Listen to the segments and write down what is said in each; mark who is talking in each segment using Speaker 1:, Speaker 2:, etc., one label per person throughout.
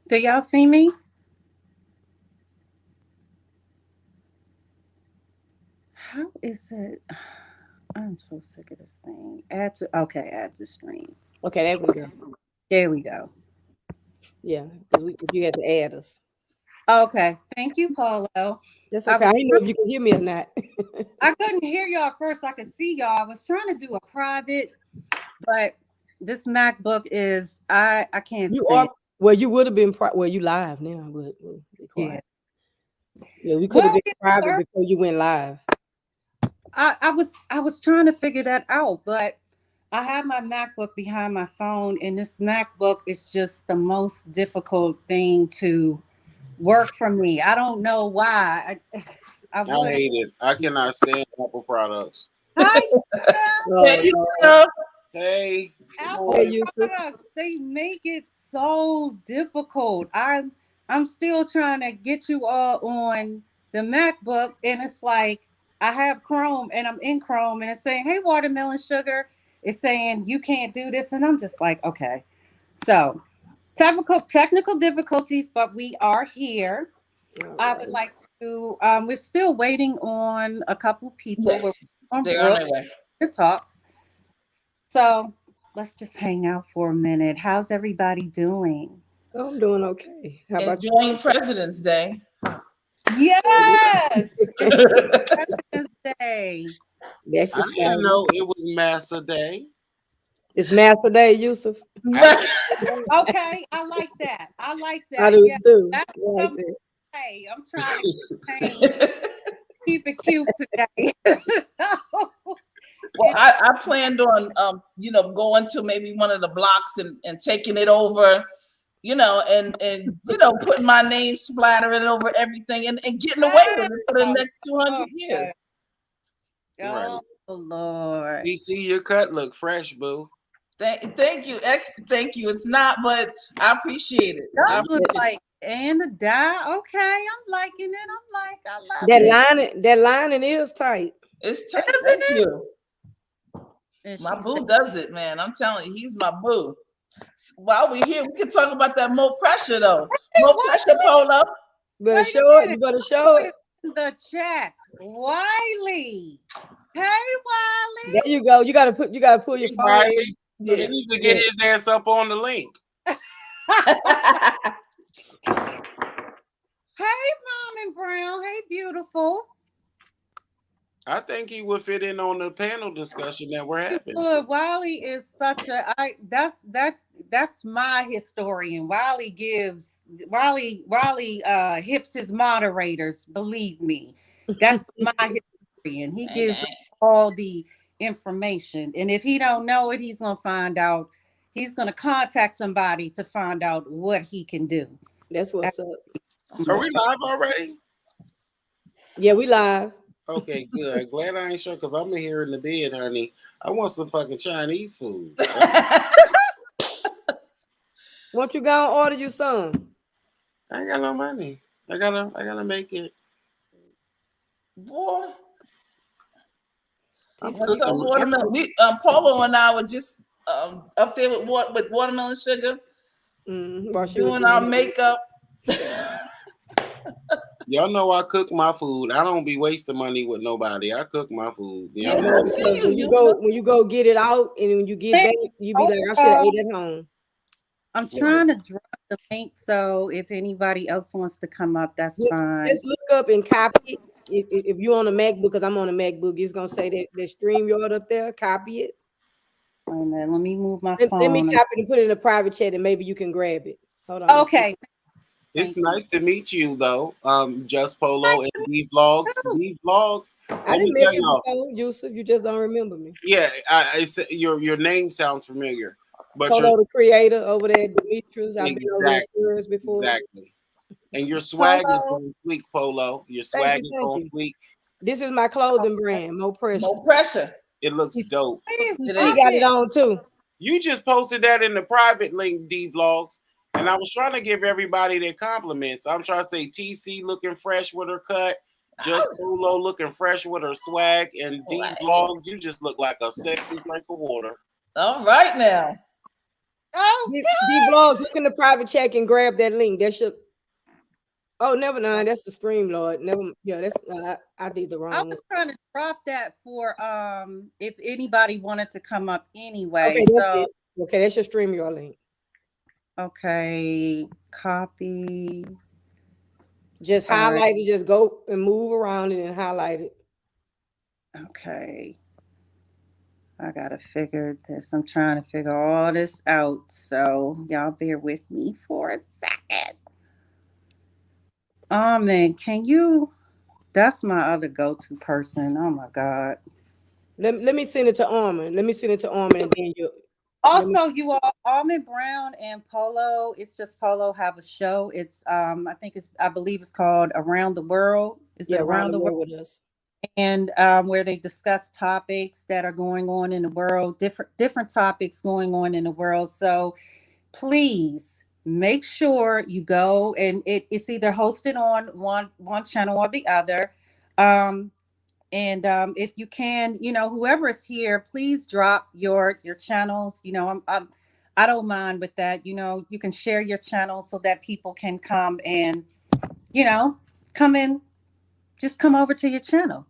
Speaker 1: Do y'all see me? How is it? I'm so sick of this thing. Add to stream.
Speaker 2: Okay, there we go.
Speaker 1: There we go.
Speaker 2: Yeah, because you had to add us.
Speaker 1: Okay. Thank you, Paulo.
Speaker 2: That's
Speaker 1: I
Speaker 2: okay. I
Speaker 1: was
Speaker 2: didn't know if you can hear me or not.
Speaker 1: I couldn't hear y'all at first. I could see y'all. I was trying to do a private, but this MacBook is I can't
Speaker 2: You
Speaker 1: stand.
Speaker 2: are well. You would have been well. You live now, but be
Speaker 1: Yeah.
Speaker 2: quiet. Yeah, we could have
Speaker 1: Well,
Speaker 2: been
Speaker 1: it
Speaker 2: private
Speaker 1: worked.
Speaker 2: before you went live.
Speaker 1: I was trying to figure that out, but I have my MacBook behind my phone, and this MacBook is just the most difficult thing to work for me. I don't know why. I
Speaker 3: I
Speaker 1: would.
Speaker 3: hate it. I cannot stand Apple products.
Speaker 1: Hi,
Speaker 2: Oh
Speaker 4: Hey,
Speaker 2: Lord.
Speaker 4: so
Speaker 3: Hey, good
Speaker 1: Apple
Speaker 2: Hey,
Speaker 3: morning.
Speaker 2: Yusuf.
Speaker 1: products, they make it so difficult. I'm still trying to get you all on the MacBook, and it's like I have Chrome and I'm in Chrome and it's saying, "Hey, watermelon sugar." It's saying you can't do this, and I'm just like, okay. So technical difficulties, but we are here.
Speaker 2: All
Speaker 1: I would
Speaker 2: right.
Speaker 1: like to. We're still waiting on a couple people. We're
Speaker 4: yes,
Speaker 1: on
Speaker 4: they're on
Speaker 1: Brooke
Speaker 4: their way.
Speaker 1: to talks. So let's just hang out for a minute. How's everybody doing?
Speaker 2: Oh, I'm doing okay. How about
Speaker 4: Enjoying President's Day.
Speaker 1: Yes, it's President's Day.
Speaker 2: that's
Speaker 3: I didn't
Speaker 2: exciting?
Speaker 3: know it was Massa Day.
Speaker 2: It's Master Day, Yusuf.
Speaker 3: I didn't know
Speaker 1: Okay, I like that. I like
Speaker 2: I
Speaker 1: that.
Speaker 2: do
Speaker 1: Yeah,
Speaker 2: too.
Speaker 1: that's
Speaker 2: I like
Speaker 1: something.
Speaker 2: that.
Speaker 1: Hey, I'm trying to change, keep it cute today. So,
Speaker 4: Well, I planned on going to maybe one of the blocks and taking it over, and putting my name splattering over everything and getting away with it for the
Speaker 1: oh
Speaker 4: next 200
Speaker 1: Lord,
Speaker 4: years.
Speaker 3: right.
Speaker 1: oh Lord.
Speaker 3: DC, your cut look fresh, boo.
Speaker 4: Thank you, thank you. It's not, but I appreciate it. I
Speaker 1: Does look
Speaker 4: appreciate it.
Speaker 1: like and a die. Okay, I'm liking it. I'm like, I love
Speaker 2: That
Speaker 1: it.
Speaker 2: lining is tight.
Speaker 4: It's tight.
Speaker 1: Isn't
Speaker 4: Thank
Speaker 1: it?
Speaker 4: you.
Speaker 1: And
Speaker 4: My
Speaker 1: she said,
Speaker 4: boo does it, man. I'm telling you, he's my boo. While we're here, we can talk about that more pressure though.
Speaker 1: "Hey,
Speaker 4: More pressure,
Speaker 1: Wiley,
Speaker 4: Polo.
Speaker 2: Better
Speaker 1: wait a
Speaker 2: show it.
Speaker 1: minute."
Speaker 2: You better show
Speaker 1: Put
Speaker 2: it.
Speaker 1: it in the chat. Wiley. Hey,
Speaker 2: There you go. You gotta pull your
Speaker 3: Hey,
Speaker 2: phone.
Speaker 3: Riley,
Speaker 4: Yeah.
Speaker 3: he needs to get
Speaker 2: Yeah.
Speaker 3: his ass up on the link.
Speaker 1: Wiley. Hey, Mom and Brown. Hey, beautiful.
Speaker 3: I think he would fit in on the panel discussion that we're
Speaker 1: He
Speaker 3: having.
Speaker 1: would. Wiley is such a I that's my historian. Wiley hips his moderators, believe me. That's my historian. He
Speaker 4: Dang,
Speaker 1: gives
Speaker 4: dang.
Speaker 1: all the information. And if he don't know it, he's gonna find out. He's gonna contact somebody to find out what he can do.
Speaker 2: That's what's up.
Speaker 4: That's
Speaker 3: Are
Speaker 4: what's
Speaker 3: we live already?
Speaker 2: Yeah, we live.
Speaker 3: Okay, good. Glad I ain't sure because I'm in here in the bed, honey. I want some fucking Chinese food.
Speaker 4: up.
Speaker 2: Won't you go and order you some?
Speaker 3: I ain't got no money. I gotta make it.
Speaker 4: Boy,
Speaker 2: She
Speaker 4: I'm
Speaker 2: said,
Speaker 4: gonna
Speaker 3: Cook
Speaker 4: tell
Speaker 3: some.
Speaker 4: watermelon. Polo and I were just up there with watermelon sugar,
Speaker 2: while she was
Speaker 4: doing our
Speaker 2: doing
Speaker 4: makeup.
Speaker 3: Y'all know I cook my food. I don't be wasting money with nobody. I cook my food.
Speaker 4: Yeah,
Speaker 3: Y'all
Speaker 2: I
Speaker 3: know
Speaker 2: know
Speaker 4: I
Speaker 3: that.
Speaker 4: see
Speaker 2: because
Speaker 4: you. You
Speaker 2: when you go get it out and when you get back, you be like, I should have ate at home.
Speaker 1: I'm
Speaker 3: Right.
Speaker 1: trying to drop the link, so if anybody else wants to come up, that's fine.
Speaker 2: Just look up and copy it. If you're on a MacBook, because I'm on a MacBook, it's gonna say that stream yard up there. Copy it.
Speaker 1: Wait a minute, let me move my
Speaker 2: Let me
Speaker 1: phone.
Speaker 2: copy it and put it in a private chat, and maybe you can grab it. Hold on.
Speaker 1: Okay,
Speaker 3: It's
Speaker 1: thank you.
Speaker 3: nice to meet you though. Just Polo
Speaker 1: Nice
Speaker 3: and
Speaker 1: to meet
Speaker 3: D Vlogs.
Speaker 1: you.
Speaker 3: D Vlogs.
Speaker 2: I
Speaker 3: Let me
Speaker 2: didn't
Speaker 3: tell
Speaker 2: met you
Speaker 3: y'all.
Speaker 2: before, Yusuf. You just don't remember me.
Speaker 3: Yeah, I said your name sounds familiar, but your
Speaker 2: Polo, the creator over there, Demetrius. I've been over there
Speaker 3: exact
Speaker 2: yours before.
Speaker 3: exactly. And your swag is
Speaker 1: Polo.
Speaker 3: on fleek, Polo. Your
Speaker 2: Thank
Speaker 3: swag
Speaker 2: you,
Speaker 3: is
Speaker 2: thank
Speaker 3: on
Speaker 2: you.
Speaker 3: fleek.
Speaker 2: This is my clothing brand, Mo Pressure.
Speaker 4: more pressure.
Speaker 3: It looks
Speaker 2: He's-
Speaker 3: dope.
Speaker 1: Please
Speaker 4: It
Speaker 2: He
Speaker 1: love
Speaker 4: is.
Speaker 2: got it
Speaker 1: it.
Speaker 2: on too.
Speaker 3: You just posted that in the private link, D Vlogs, and I was trying to give everybody their compliments. I'm trying to say TC looking fresh with her cut, just Polo looking fresh with her swag, and D
Speaker 4: Right.
Speaker 3: Vlogs, you just look like a sexy drink of water.
Speaker 4: All right now.
Speaker 2: The vlogs, look in the private chat and grab that link. That should. Oh, never mind. That's the stream, Lord. Never. Yeah, that's. I did the
Speaker 1: I
Speaker 2: wrong one.
Speaker 1: was trying to drop that for if anybody wanted to come up anyway.
Speaker 2: Okay, that's
Speaker 1: So
Speaker 2: it. Okay, that's your stream, your link.
Speaker 1: okay, copy.
Speaker 2: Just
Speaker 1: All right.
Speaker 2: highlight it. Just go and move around it and highlight it.
Speaker 1: Okay. I gotta figure this. I'm trying to figure all this out. So y'all bear with me for a second. Oh man, can you? That's my other go-to person. Oh my god.
Speaker 2: Let me send it to Armin. Let me send it to Armin, and then you.
Speaker 1: Also, you all, Almond Brown and Polo. It's just Polo have a show. It's I believe it's called Around the World. Is it Around the World?
Speaker 2: With us.
Speaker 1: And where they discuss topics that are going on in the world, different topics going on in the world. So please make sure you go, and it's either hosted on one channel or the other. And if you can, whoever is here, please drop your channels. I don't mind with that. You can share your channel so that people can come and come in, just come over to your channel,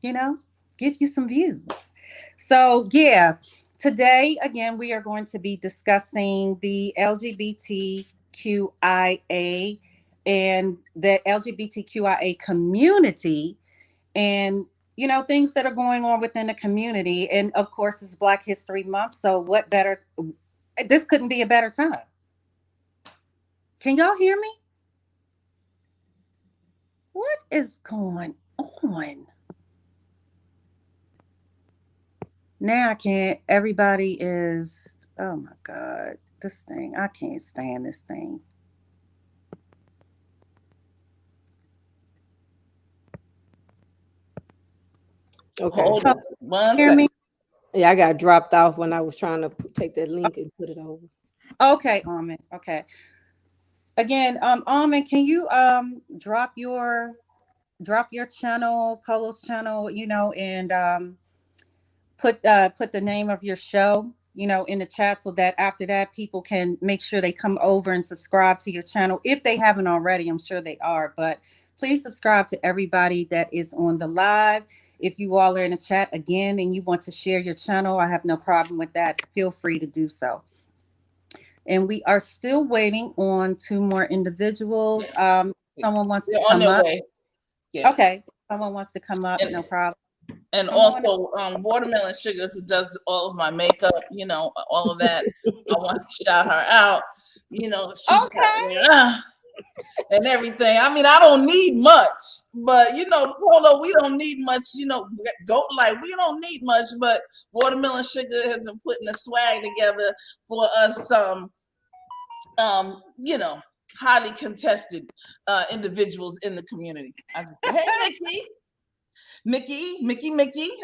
Speaker 1: give you some views. So yeah, today again we are going to be discussing the LGBTQIA and the LGBTQIA community, and things that are going on within the community. And of course it's Black History Month, so what better, this couldn't be a better time. Can y'all hear me? What is going on now? I can't. Everybody is, oh my god, this thing, I can't stand this thing.
Speaker 2: Okay.
Speaker 4: Hold on one
Speaker 1: Hear
Speaker 4: second.
Speaker 1: me?
Speaker 2: Yeah, I got dropped off when I was trying to take that link and put it over.
Speaker 1: Okay, Almond. Okay. Again, Almond, can you drop your channel, Polo's channel, and put the name of your show, in the chat, so that after that people can make sure they come over and subscribe to your channel if they haven't already. I'm sure they are, but please subscribe to everybody that is on the live. If you all are in the chat again and you want to share your channel, I have no problem with that. Feel free to do so. And we are still waiting on 2 more individuals. Someone wants to come up. Yes. Okay, someone wants to come up, no problem.
Speaker 4: And also Watermelon Sugar, who does all of my makeup, all of that. I want to shout her out. She's okay. And everything. I mean, I don't need much, but Polo, we don't need much. Go like we don't need much, but Watermelon Sugar has been putting the swag together for us. Highly contested individuals in the community. Hey, Mickey,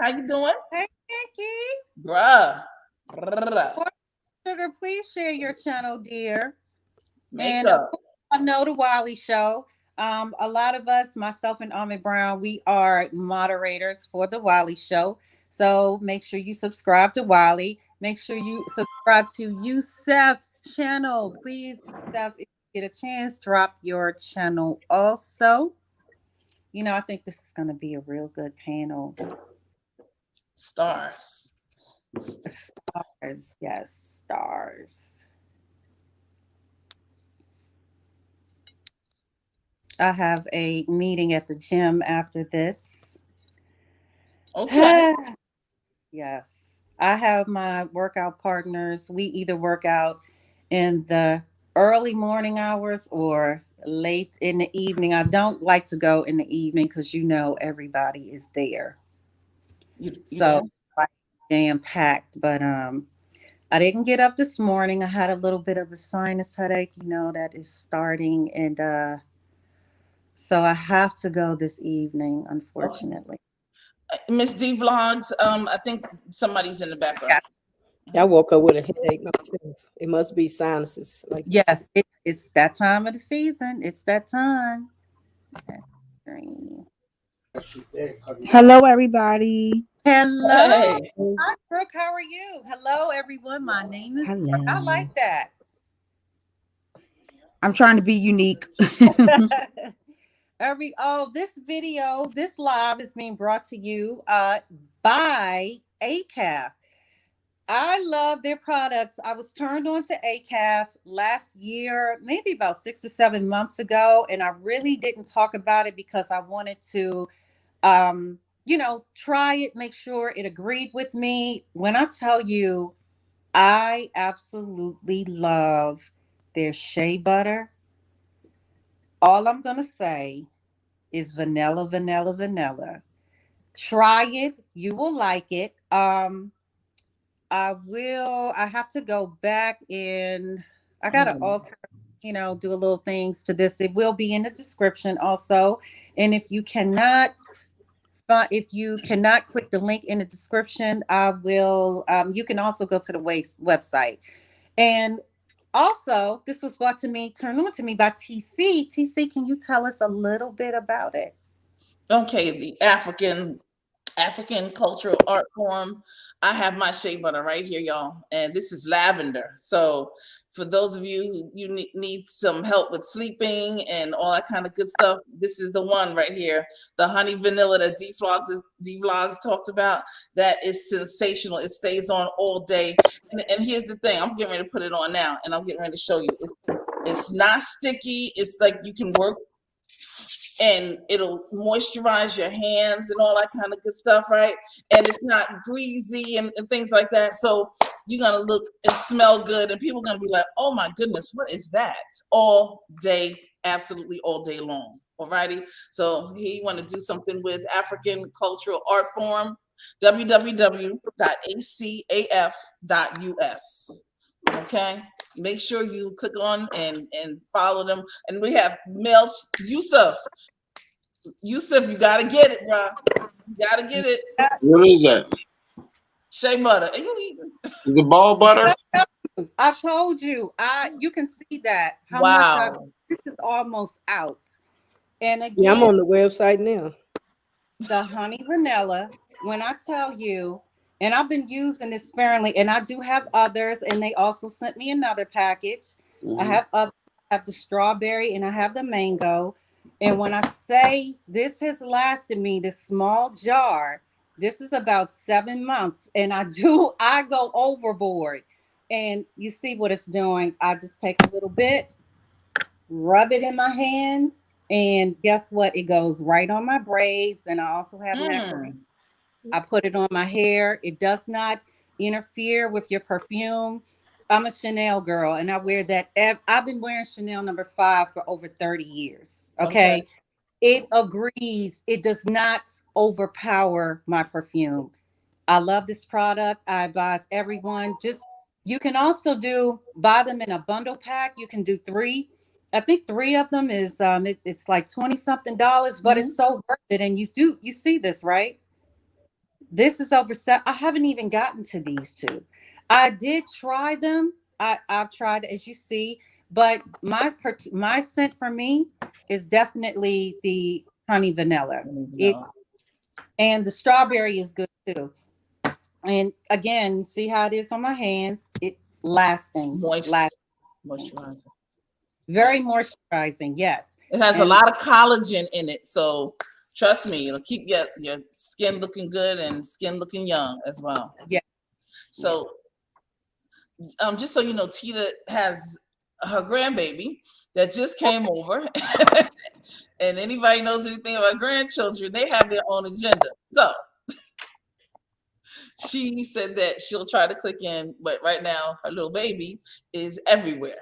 Speaker 4: how you doing?
Speaker 1: Hey, Mickey.
Speaker 4: Bruh.
Speaker 1: Sugar, please share your channel, dear.
Speaker 4: Makeup.
Speaker 1: And of course, I know the Wiley Show. A lot of us, myself and Almond Brown, we are moderators for the Wiley Show. So make sure you subscribe to Wiley. Make sure you subscribe to Yusef's channel. Please, Yusef, if you get a chance, drop your channel also. I think this is going to be a real good panel.
Speaker 4: Stars.
Speaker 1: Yes, stars. I have a meeting at the gym after this.
Speaker 4: Okay.
Speaker 1: Yes. I have my workout partners. We either work out in the early morning hours or late in the evening. I don't like to go in the evening because everybody is there. So like jam-packed. But I didn't get up this morning. I had a little bit of a sinus headache, that is starting, and so I have to go this evening, unfortunately.
Speaker 4: Miss D Vlogs, I think somebody's in the background.
Speaker 2: I woke up with a headache myself. It must be sinuses.
Speaker 1: Yes, it's that time of the season. It's that time.
Speaker 5: Hello, everybody.
Speaker 1: Hello.
Speaker 4: Hey.
Speaker 1: Hi, Brooke. How are you? Hello, everyone. My name is Brooke. I like that.
Speaker 5: I'm trying to be unique.
Speaker 1: This live is being brought to you by ACAF. I love their products. I was turned on to ACAF last year, maybe about 6 or 7 months ago, and I really didn't talk about it because I wanted to, try it, make sure it agreed with me. When I tell you, I absolutely love their shea butter. All I'm going to say is vanilla, vanilla, vanilla. Try it. You will like it. I have to go back and I got to alter, do a little things to this. It will be in the description also. And if you cannot click the link in the description, I will, you can also go to the website. And also, this was turned on to me by TC. TC, can you tell us a little bit about it?
Speaker 4: Okay, the African cultural art form. I have my shea butter right here, y'all, and this is lavender. So for those of you who need some help with sleeping and all that kind of good stuff, this is the one right here. The honey vanilla that D-Vlogs talked about. That is sensational. It stays on all day. And here's the thing. I'm getting ready to put it on now, and I'm getting ready to show you. It's not sticky. It's like you can work and it'll moisturize your hands and all that kind of good stuff, right? And it's not greasy and things like that. So you're gonna look and smell good, and people are gonna be like, "Oh my goodness, what is that?" All day, absolutely all day long. Alrighty. So he want to do something with African cultural art form. www.acaf.us. Okay. Make sure you click on and follow them. And we have Mel Yusuf. Yusuf, you gotta get it, bro. You gotta get it.
Speaker 3: What is that?
Speaker 4: Shea butter.
Speaker 3: The ball butter?
Speaker 1: I told you. You can see that.
Speaker 4: Wow.
Speaker 1: This is almost out. And again,
Speaker 2: yeah, I'm on the website now.
Speaker 1: The honey vanilla. When I tell you, and I've been using this sparingly, and I do have others, and they also sent me another package.
Speaker 3: Mm-hmm.
Speaker 1: I have the strawberry and I have the mango. And when I say this has lasted me, this small jar, this is about 7 months, and I go overboard. And you see what it's doing. I just take a little bit, rub it in my hand, and guess what? It goes right on my braids, and I also have macaroni. I put it on my hair. It does not interfere with your perfume. I'm a Chanel girl, and I wear that. I've been wearing Chanel number 5 for over 30 years. Okay. It agrees. It does not overpower my perfume. I love this product. I advise everyone. You can also buy them in a bundle pack. You can do 3. I think 3 of them is it's like $20-something, but it's so worth it. And you see this, right? This is over set. I haven't even gotten to these 2. I did try them. I've tried, as you see, but my scent for me is definitely the honey vanilla. And the strawberry is good too. And again, you see how it is on my hands. It lasting.
Speaker 4: Moisturizing.
Speaker 1: Very moisturizing, yes.
Speaker 4: It has a lot of collagen in it, so trust me, it'll keep your skin looking good and skin looking young as well.
Speaker 1: Yeah.
Speaker 4: So, just so you know, Tita has her grandbaby that just came over, and anybody knows anything about grandchildren, they have their own agenda. So, she said that she'll try to click in, but right now her little baby is everywhere.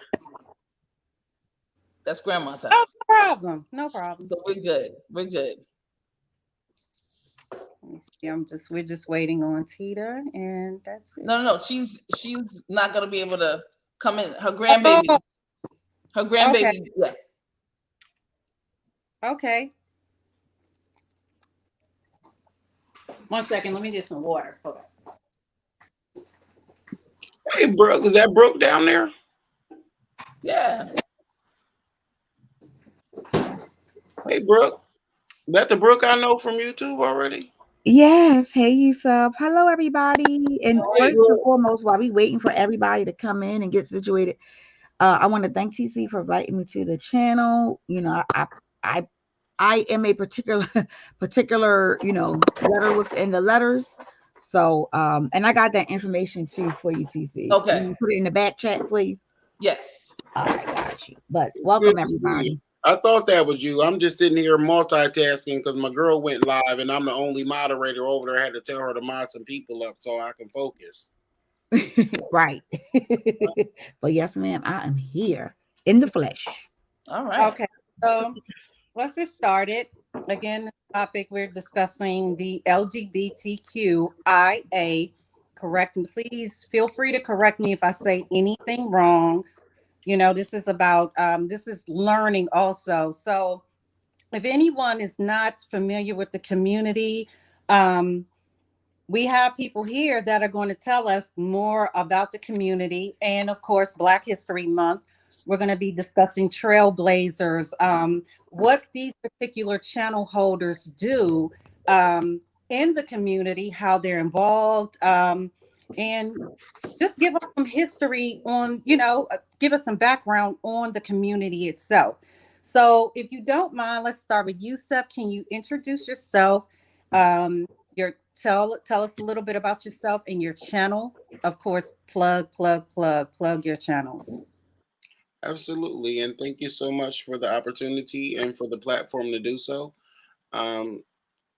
Speaker 4: That's grandma's house.
Speaker 1: Oh, no problem.
Speaker 4: So we're good.
Speaker 1: Let me see. We're just waiting on Tita, and that's it.
Speaker 4: No. She's not gonna be able to come in. Her grandbaby.
Speaker 1: Oh.
Speaker 4: Her grandbaby.
Speaker 1: Okay.
Speaker 4: Yeah.
Speaker 1: Okay. 1 second. Let me get some water. Hold on.
Speaker 3: Hey, Brooke, is that Brooke down there?
Speaker 4: Yeah.
Speaker 3: Hey, Brooke. Is that the Brooke I know from YouTube already?
Speaker 5: Yes. Hey, Yusuf. Hello, everybody. And first and foremost, while we waiting for everybody to come in and get situated, I want to thank TC for inviting me to the channel. You know, I I am a particular, letter within the letters. So, and I got that information too for you, TC.
Speaker 4: Okay.
Speaker 5: Can you put it in the back chat, please?
Speaker 4: Yes.
Speaker 5: I got you. But
Speaker 3: Good
Speaker 5: welcome
Speaker 3: to see you.
Speaker 5: everybody.
Speaker 3: I thought that was you. I'm just sitting here multitasking because my girl went live and I'm the only moderator over there. I had to tell her to mod some people up so I can focus.
Speaker 5: Right. But yes, ma'am, I am here in the flesh.
Speaker 4: All right.
Speaker 1: Okay, so let's get started. Again, the topic we're discussing the LGBTQIA. Correct, and please feel free to correct me if I say anything wrong. This is about this is learning also. So if anyone is not familiar with the community, um, we have people here that are going to tell us more about the community. And of course, Black History Month, we're going to be discussing trailblazers, what these particular channel holders do in the community, how they're involved, and just give us some history on, give us some background on the community itself. So if you don't mind, let's start with Yusuf. Can you introduce yourself? Your tell us a little bit about yourself and your channel. Of course, plug your channels.
Speaker 3: Absolutely. And thank you so much for the opportunity and for the platform to do so. Um,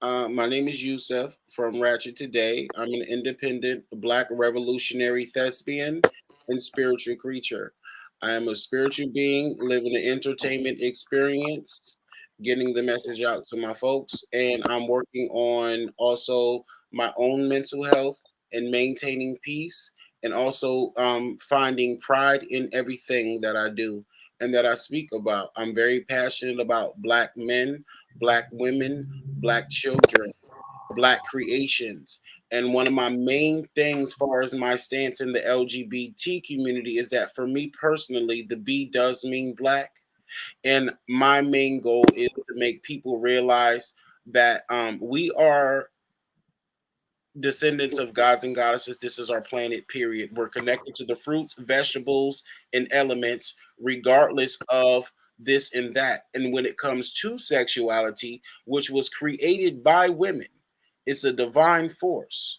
Speaker 3: my name is Yusuf from Ratchet Today. I'm an independent Black revolutionary thespian and spiritual creature. I am a spiritual being living an entertainment experience, getting the message out to my folks, and I'm working on also my own mental health and maintaining peace, and also finding pride in everything that I do and that I speak about. I'm very passionate about Black men, Black women, Black children, Black creations. And one of my main things, as far as my stance in the LGBT community, is that for me personally, the B does mean Black. And my main goal is to make people realize that we are descendants of gods and goddesses. This is our planet, period. We're connected to the fruits, vegetables, and elements, regardless of this and that. And when it comes to sexuality, which was created by women, it's a divine force.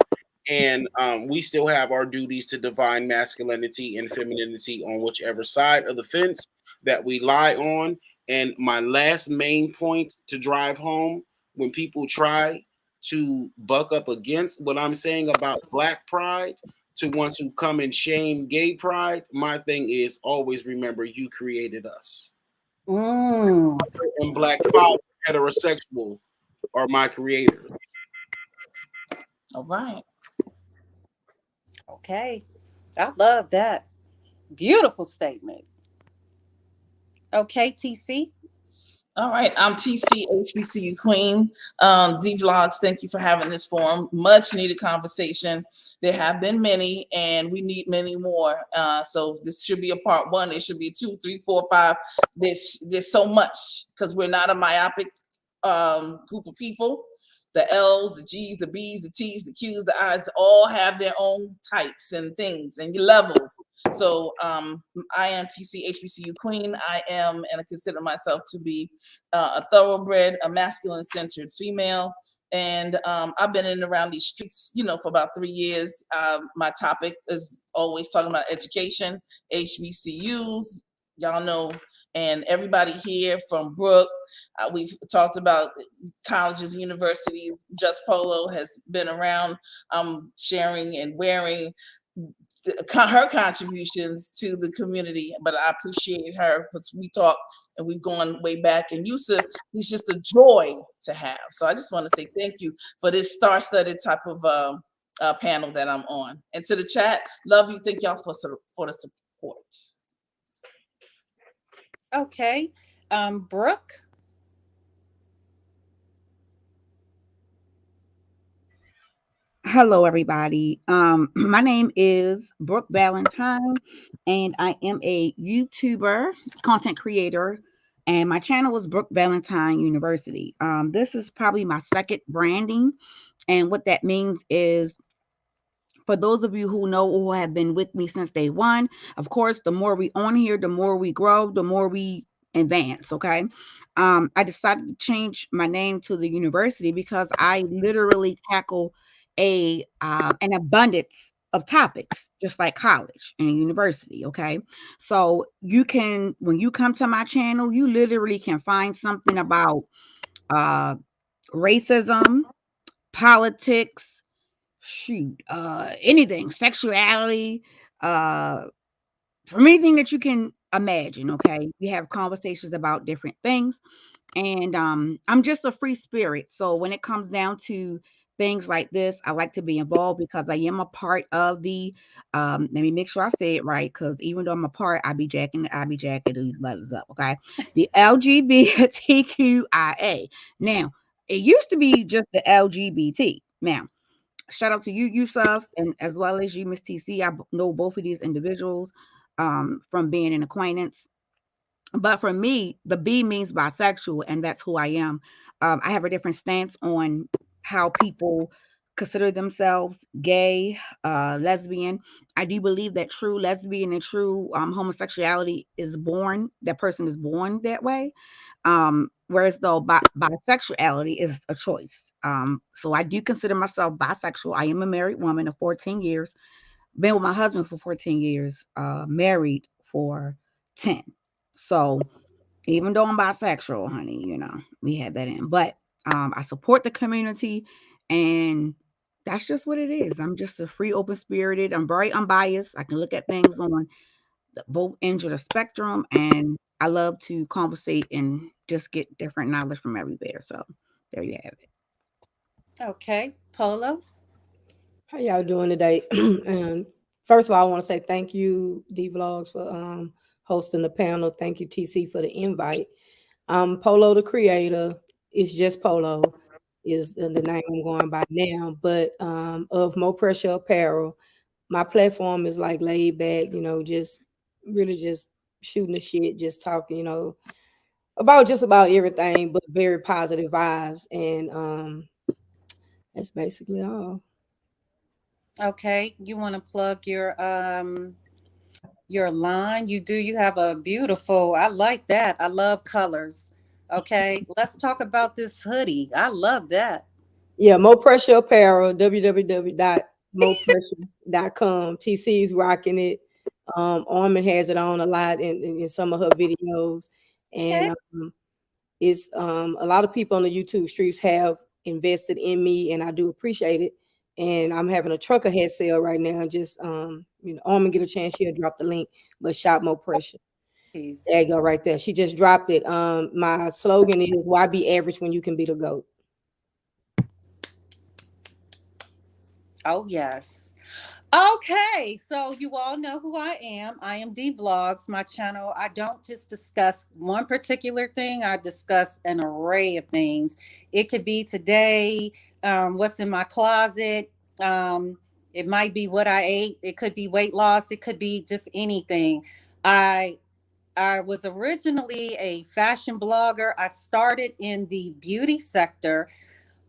Speaker 3: And we still have our duties to divine masculinity and femininity on whichever side of the fence that we lie on. And my last main point to drive home, when people try to buck up against what I'm saying about Black pride, to want to come and shame gay pride, my thing is always remember you created us.
Speaker 1: Mm,
Speaker 3: And Black father, heterosexual, are my creators.
Speaker 4: All right.
Speaker 1: okay, I love that. Beautiful statement. Okay, TC.
Speaker 4: All right, I'm TC HBCU Queen. D Vlogs, thank you for having this forum. Much needed conversation. There have been many, and we need many more. So this should be a part one. It should be 2, 3, 4, 5. There's so much because we're not a myopic group of people. The L's, the G's, the B's, the T's, the Q's, the I's all have their own types and things and levels. So I am TC HBCU Queen. I am, and I consider myself to be a thoroughbred, a masculine-centered female. And I've been in and around these streets, for about 3 years. My topic is always talking about education, HBCUs. Y'all know, and everybody here from Brooke, we've talked about colleges and universities. Just Polo has been around sharing and wearing her contributions to the community, but I appreciate her because we talk and we've gone way back. And Yusuf, he's just a joy to have. So I just want to say thank you for this star-studded type of panel that I'm on. And to the chat, love you. Thank y'all for the support.
Speaker 1: Okay, Brooke.
Speaker 5: Hello, everybody. My name is Brooke Valentine, and I am a YouTuber, content creator, and my channel is Brooke Valentine University. This is probably my second branding, and what that means is For those of you who know who have been with me since day one, of course, the more we on here, the more we grow, the more we advance. Okay. I decided to change my name to the university because I literally tackle an abundance of topics, just like college and university. Okay. So you can, when you come to my channel, you literally can find something about uh racism, politics, shoot, anything, sexuality, uh, from anything that you can imagine. Okay, we have conversations about different things, and I'm just a free spirit. So when it comes down to things like this, I like to be involved because I am a part of the. Let me make sure I say it right, because even though I'm a part, I be jacking these letters up. Okay, the LGBTQIA. Now, it used to be just the LGBT. Now, shout out to you, Yusuf, and as well as you, Miss TC. Know both of these individuals from being an acquaintance. But for me, the B means bisexual, and that's who I am. I have a different stance on how people consider themselves gay, lesbian. I do believe that true lesbian and true homosexuality is born, that person is born that way. Whereas though bisexuality is a choice. So I do consider myself bisexual. I am a married woman of 14 years, been with my husband for 14 years, married for 10. So even though I'm bisexual, honey, we had that in. But I support the community, and that's just what it is. I'm just a free, open spirited. I'm very unbiased. I can look at things on both ends of the spectrum, and I love to conversate and just get different knowledge from everywhere. So there you have it.
Speaker 1: Okay, Polo.
Speaker 2: How y'all doing today? First of all, I want to say thank you, D Vlogs, for hosting the panel. Thank you, TC, for the invite. Polo, the creator, it's just Polo is the name I'm going by now. But of Mo Pressure Apparel, my platform is like laid back, just really just shooting the shit, just talking, about just about everything, but very positive vibes. And that's basically all.
Speaker 1: Okay, you want to plug your line? You have a beautiful. I like that. I love colors. Okay, let's talk about this hoodie. I love that.
Speaker 2: Yeah, Mo Pressure Apparel, www.mopressure.com. TC's rocking it. Armin has it on a lot in some of her videos.
Speaker 1: Okay.
Speaker 2: And it's a lot of people on the YouTube streets have invested in me, and I do appreciate it. And I'm having a trucker head sale right now. Just Armin get a chance, she'll drop the link. But shop Mo Pressure.
Speaker 1: Peace.
Speaker 2: There you go, right there. She just dropped it. My slogan is "Why be average when you can be the GOAT?"
Speaker 1: Oh yes. Okay, so you all know who I am. I am D Vlogs, my channel. I don't just discuss one particular thing, I discuss an array of things. It could be today, what's in my closet. It might be what I ate. It could be weight loss. It could be just anything. I I was originally a fashion blogger. I started in the beauty sector,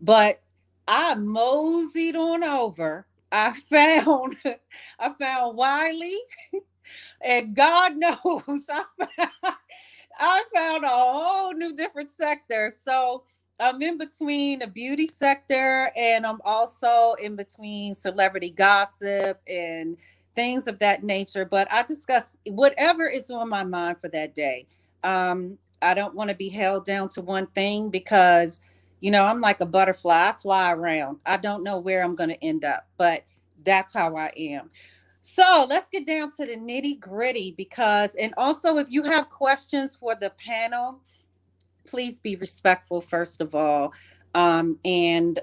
Speaker 1: but I moseyed on over. I found I found Wiley, and God knows I found a whole new different sector. So I'm in between the beauty sector, and I'm also in between celebrity gossip and things of that nature. But I discuss whatever is on my mind for that day. I don't want to be held down to one thing because, I'm like a butterfly. I fly around. I don't know where I'm going to end up, but that's how I am. So let's get down to the nitty gritty and also if you have questions for the panel, please be respectful, first of all, and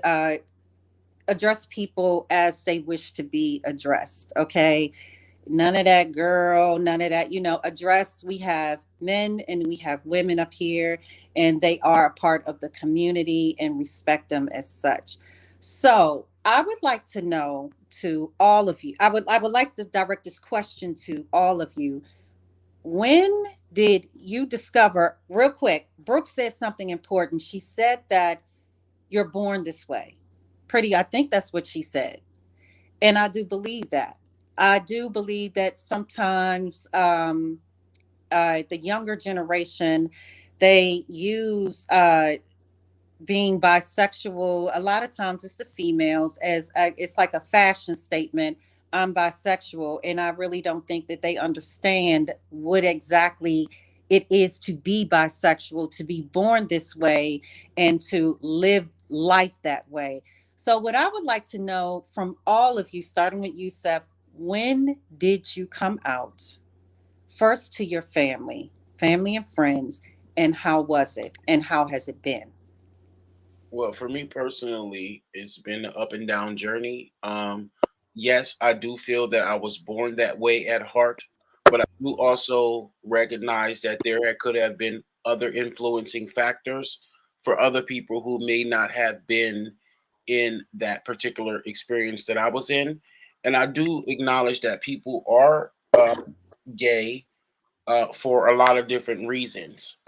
Speaker 1: address people as they wish to be addressed. Okay. None of that, girl, none of that, address. We have men and we have women up here, and they are a part of the community, and respect them as such. So I would like to know, to all of you, I would like to direct this question to all of you. When did you discover, real quick, Brooke said something important. She said that you're born this way. Pretty, I think that's what she said. And I do believe that. I do believe that sometimes the younger generation, they use being bisexual, a lot of times it's the females, as it's like a fashion statement. I'm bisexual, and I really don't think that they understand what exactly it is to be bisexual, to be born this way, and to live life that way. So what I would like to know from all of you, starting with you, Seth, when did you come out first to your family and friends, and how was it, and how has it been?
Speaker 3: Well, for me personally, it's been an up and down journey. Yes, I do feel that I was born that way at heart, but I do also recognize that there could have been other influencing factors for other people who may not have been in that particular experience that I was in. And I do acknowledge that people are gay for a lot of different reasons.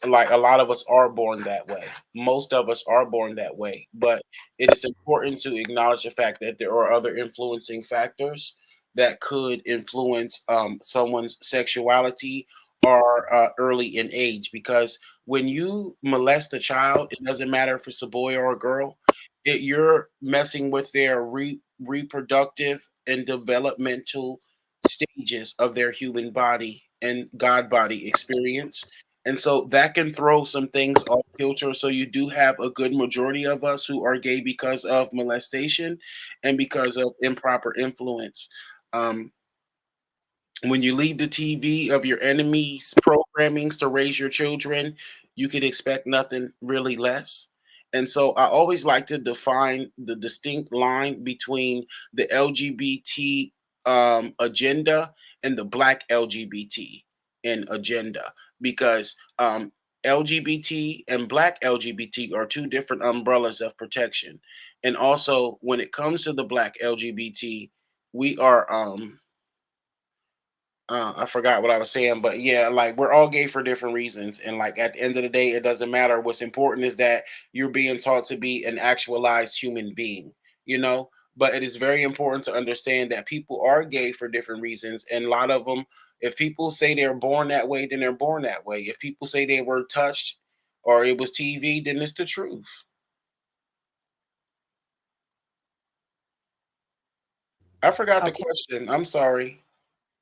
Speaker 3: Like a lot of us are born that way. Most of us are born that way, but it is important to acknowledge the fact that there are other influencing factors that could influence someone's sexuality or early in age. Because when you molest a child, it doesn't matter if it's a boy or a girl. You're messing with their reproductive and developmental stages of their human body and God body experience. And so that can throw some things off kilter. So you do have a good majority of us who are gay because of molestation and because of improper influence. Um, when you leave the TV of your enemies' programmings to raise your children, you could expect nothing really less. And so I always like to define the distinct line between the LGBT agenda and the Black LGBT in agenda, because LGBT and Black LGBT are two different umbrellas of protection. And also, when it comes to the Black LGBT, we are I forgot what I was saying, but yeah, like we're all gay for different reasons. And like at the end of the day, it doesn't matter. What's important is that you're being taught to be an actualized human being, you know? But it is very important to understand that people are gay for different reasons. And a lot of them, if people say they're born that way, then they're born that way. If people say they were touched or it was TV, then it's the truth. I forgot the
Speaker 1: Okay.
Speaker 3: question. I'm sorry.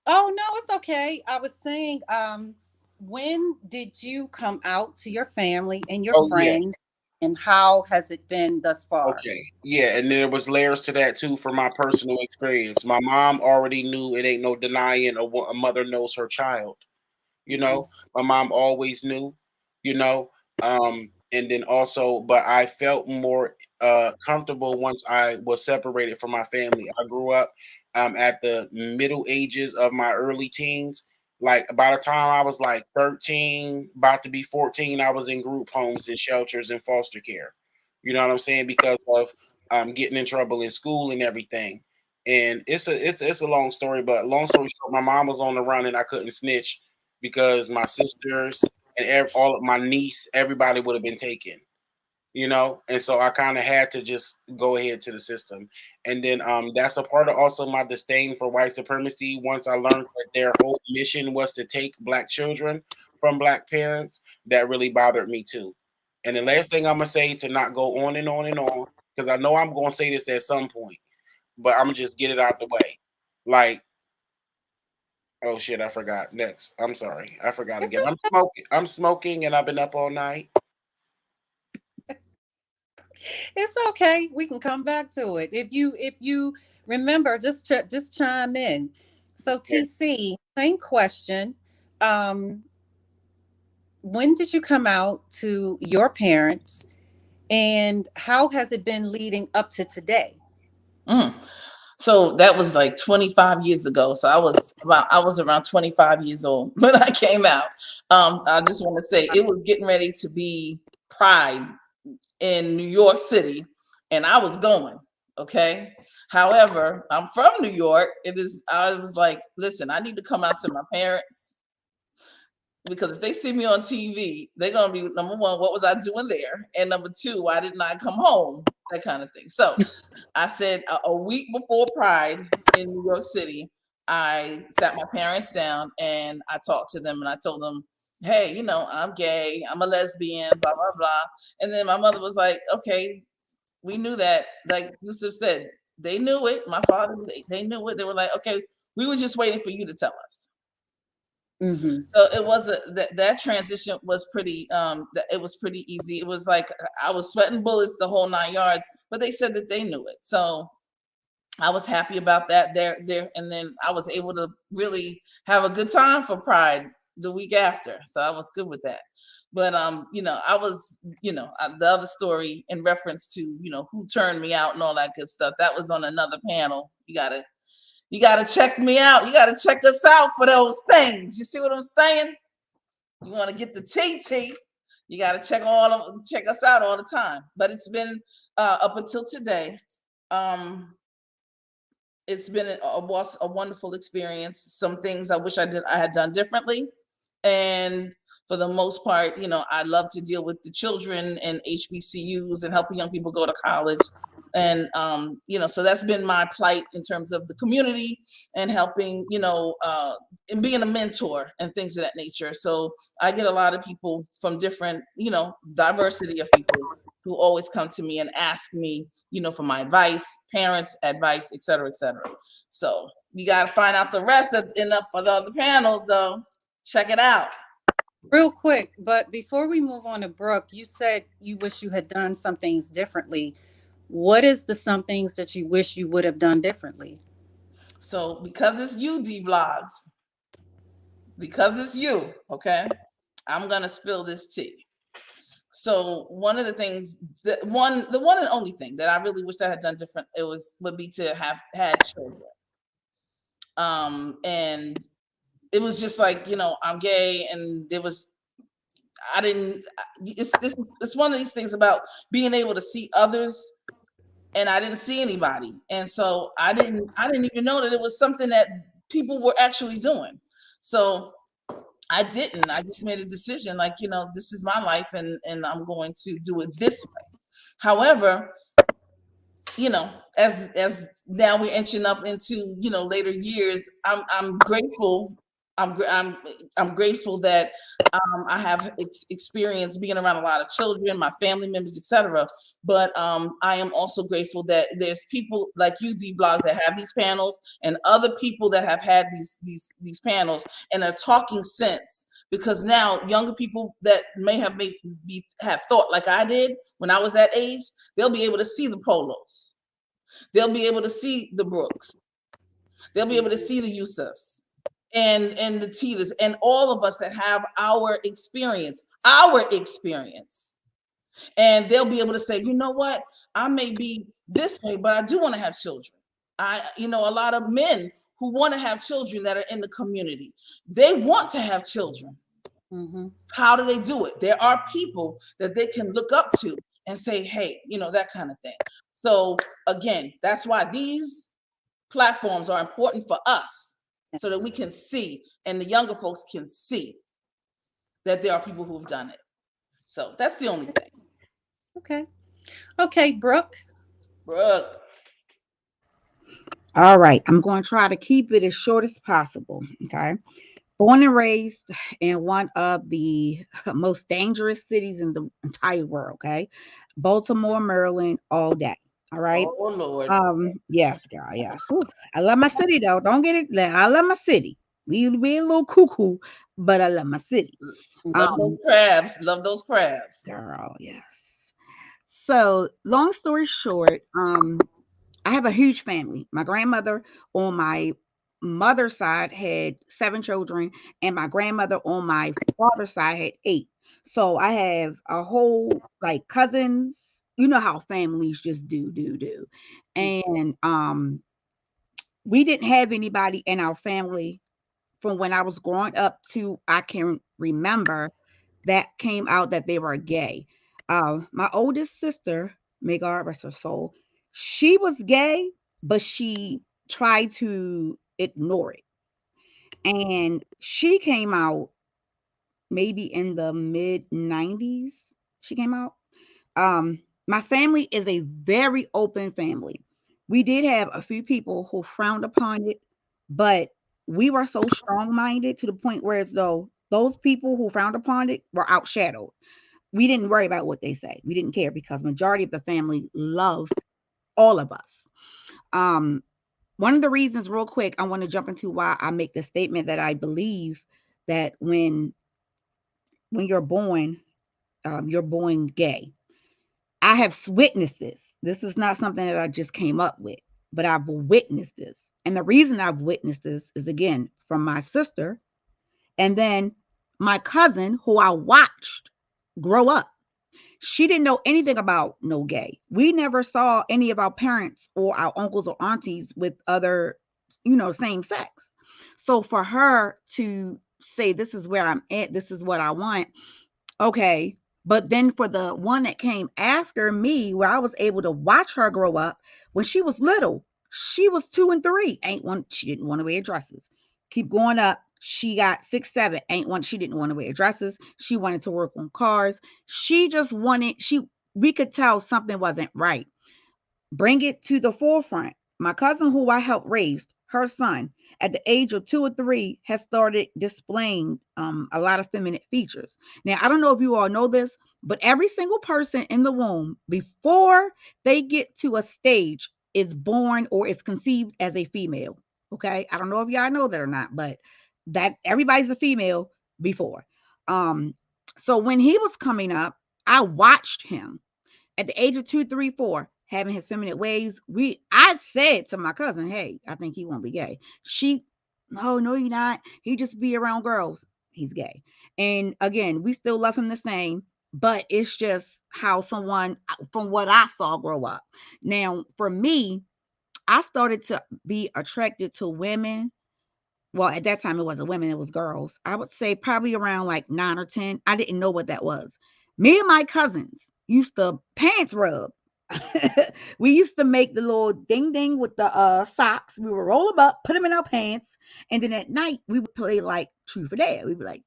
Speaker 1: Oh no, it's okay. I was saying, when did you come out to your family and your
Speaker 3: Oh, yeah.
Speaker 1: friends, and how has it been thus far?
Speaker 3: Okay. Yeah, and there was layers to that too for my personal experience. My mom already knew it ain't no denying a mother knows her child. You know, my mom always knew, you know. And then also, but I felt more comfortable once I was separated from my family. I grew up at the middle ages of my early teens. Like by the time I was like 13, about to be 14, I was in group homes and shelters and foster care. You know what I'm saying? Because of getting in trouble in school and everything. And it's a long story, but long story short, my mom was on the run and I couldn't snitch because my sisters and all of my niece, everybody would have been taken, you know, and so I kind of had to just go ahead to the system. And then that's a part of also my disdain for white supremacy. Once I learned that their whole mission was to take black children from black parents, that really bothered me too. And the last thing I'm gonna say, to not go on and on and on, because I know I'm gonna say this at some point, but I'm gonna just get it out the way. Like, oh shit, I forgot. Next. I'm sorry. I forgot
Speaker 1: It's
Speaker 3: again. I'm smoking and I've been up all night.
Speaker 1: it's okay. We can come back to it. If you remember, just chime in. So
Speaker 3: Yeah.
Speaker 1: TC, same question. Um, when did you come out to your parents, and how has it been leading up to today?
Speaker 4: Mm. So that was like 25 years ago. So I was around 25 years old when I came out. I just want to say it was getting ready to be Pride in New York City, and I was going. Okay. However, I'm from New York. I was like, listen, I need to come out to my parents. Because if they see me on TV, they're gonna be number one, what was I doing there? And number two, why didn't I come home? That kind of thing. So I said a week before Pride in New York City, I sat my parents down and I talked to them and I told them, hey, I'm gay, I'm a lesbian, blah, blah, blah. And then my mother was like, okay, we knew that. Like Yusuf said, they knew it. My father, they knew it. They were like, okay, we were just waiting for you to tell us.
Speaker 1: Mm-hmm.
Speaker 4: So it was that transition was pretty it was pretty easy. It was like I was sweating bullets the whole 9 yards, but they said that they knew it. So I was happy about that there, and then I was able to really have a good time for Pride the week after. So I was good with that. But I was, the other story in reference to, who turned me out and all that good stuff, that was on another panel. You gotta check me out. You gotta check us out for those things. You see what I'm saying? You want to get the TT, you gotta check us out all the time. But it's been up until today. It's been a wonderful experience. Some things I wish I had done differently. And for the most part, I love to deal with the children and HBCUs and helping young people go to college. And, so that's been my plight in terms of the community and helping, and being a mentor and things of that nature. So I get a lot of people from different, diversity of people who always come to me and ask me, for my advice, parents' advice, et cetera, et cetera. So you got to find out the rest. That's enough for the other panels, though. Check it out.
Speaker 1: Real quick, but before we move on to Brooke, you said you wish you had done some things differently. What is the some things that you wish you would have done differently?
Speaker 4: So because it's you, D Vlogs, because it's you, okay, I'm gonna spill this tea. So one of the things, the one and only thing that I really wish I had done different, would be to have had children. And it was just like, I'm gay, and I didn't. It's one of these things about being able to see others, and I didn't see anybody, and so I didn't even know that it was something that people were actually doing. So I didn't. I just made a decision, like, this is my life, and I'm going to do it this way. However, as now we're inching up into later years, I'm grateful. I'm grateful that I have experience being around a lot of children, my family members, etc. But I am also grateful that there's people like you, D Blogs, that have these panels, and other people that have had these panels and are talking sense. Because now younger people that may have thought like I did when I was that age, they'll be able to see the Polos, they'll be able to see the Brooks, they'll be able to see the Yusufs and the Titas, and all of us that have our experience, and they'll be able to say, you know what, I may be this way, but I do want to have children. A lot of men who want to have children that are in the community, they want to have children. Mm-hmm. How do they do it? There are people that they can look up to and say, hey, that kind of thing. So again, that's why these platforms are important for us, so that we can see, and the younger folks can see that there are people who've done it. So that's the only thing.
Speaker 1: Okay, Brooke.
Speaker 5: All right, I'm going to try to keep it as short as possible. Okay. Born and raised in one of the most dangerous cities in the entire world. Okay. Baltimore, Maryland, all day. All right.
Speaker 4: Oh Lord.
Speaker 5: Yes, girl. Yes. Whew. I love my city though. Don't get it. I love my city. We a little cuckoo, but I love my city.
Speaker 4: Love those crabs. Love those crabs.
Speaker 5: Girl, yes. So long story short, I have a huge family. My grandmother on my mother's side had 7 children, and my grandmother on my father's side had 8. So I have a whole like cousins. You know how families just do. And we didn't have anybody in our family from when I was growing up to I can remember that came out that they were gay. My oldest sister, may God rest her soul, she was gay, but she tried to ignore it. And she came out maybe in the mid 90s. She came out. My family is a very open family. We did have a few people who frowned upon it, but we were so strong minded to the point where, as though those people who frowned upon it were outshadowed. We didn't worry about what they say. We didn't care because majority of the family loved all of us. Um, One of the reasons, real quick, I want to jump into why I make the statement that I believe that when you're born gay. I have witnessed this. This is not something that I just came up with, but I've witnessed this. And the reason I've witnessed this is, again, from my sister and then my cousin who I watched grow up. She didn't know anything about no gay. We never saw any of our parents or our uncles or aunties with other, same sex. So for her to say, this is where I'm at, this is what I want, okay. But then for the one that came after me, where I was able to watch her grow up, when she was little, she was 2 and 3. Ain't one, she didn't want to wear dresses. Keep going up. She got 6, 7. Ain't one, she didn't want to wear dresses. She wanted to work on cars. She just wanted, we could tell something wasn't right. Bring it to the forefront. My cousin, who I helped raise, her son, at the age of 2 or 3, has started displaying a lot of feminine features. Now, I don't know if you all know this, but every single person in the womb, before they get to a stage, is born or is conceived as a female. Okay, I don't know if y'all know that or not, but that everybody's a female before. So when he was coming up, I watched him at the age of 2, 3, 4, having his feminine ways. I said to my cousin, hey, I think he won't be gay. She, no, you're not. He just be around girls. He's gay. And again, we still love him the same, but it's just how someone, from what I saw grow up. Now, for me, I started to be attracted to women. Well, at that time, it wasn't women, it was girls. I would say probably around like 9 or 10. I didn't know what that was. Me and my cousins used to pants rub. We used to make the little ding ding with the socks. We would roll them up, put them in our pants, and then at night we would play like truth or dare. We'd be like,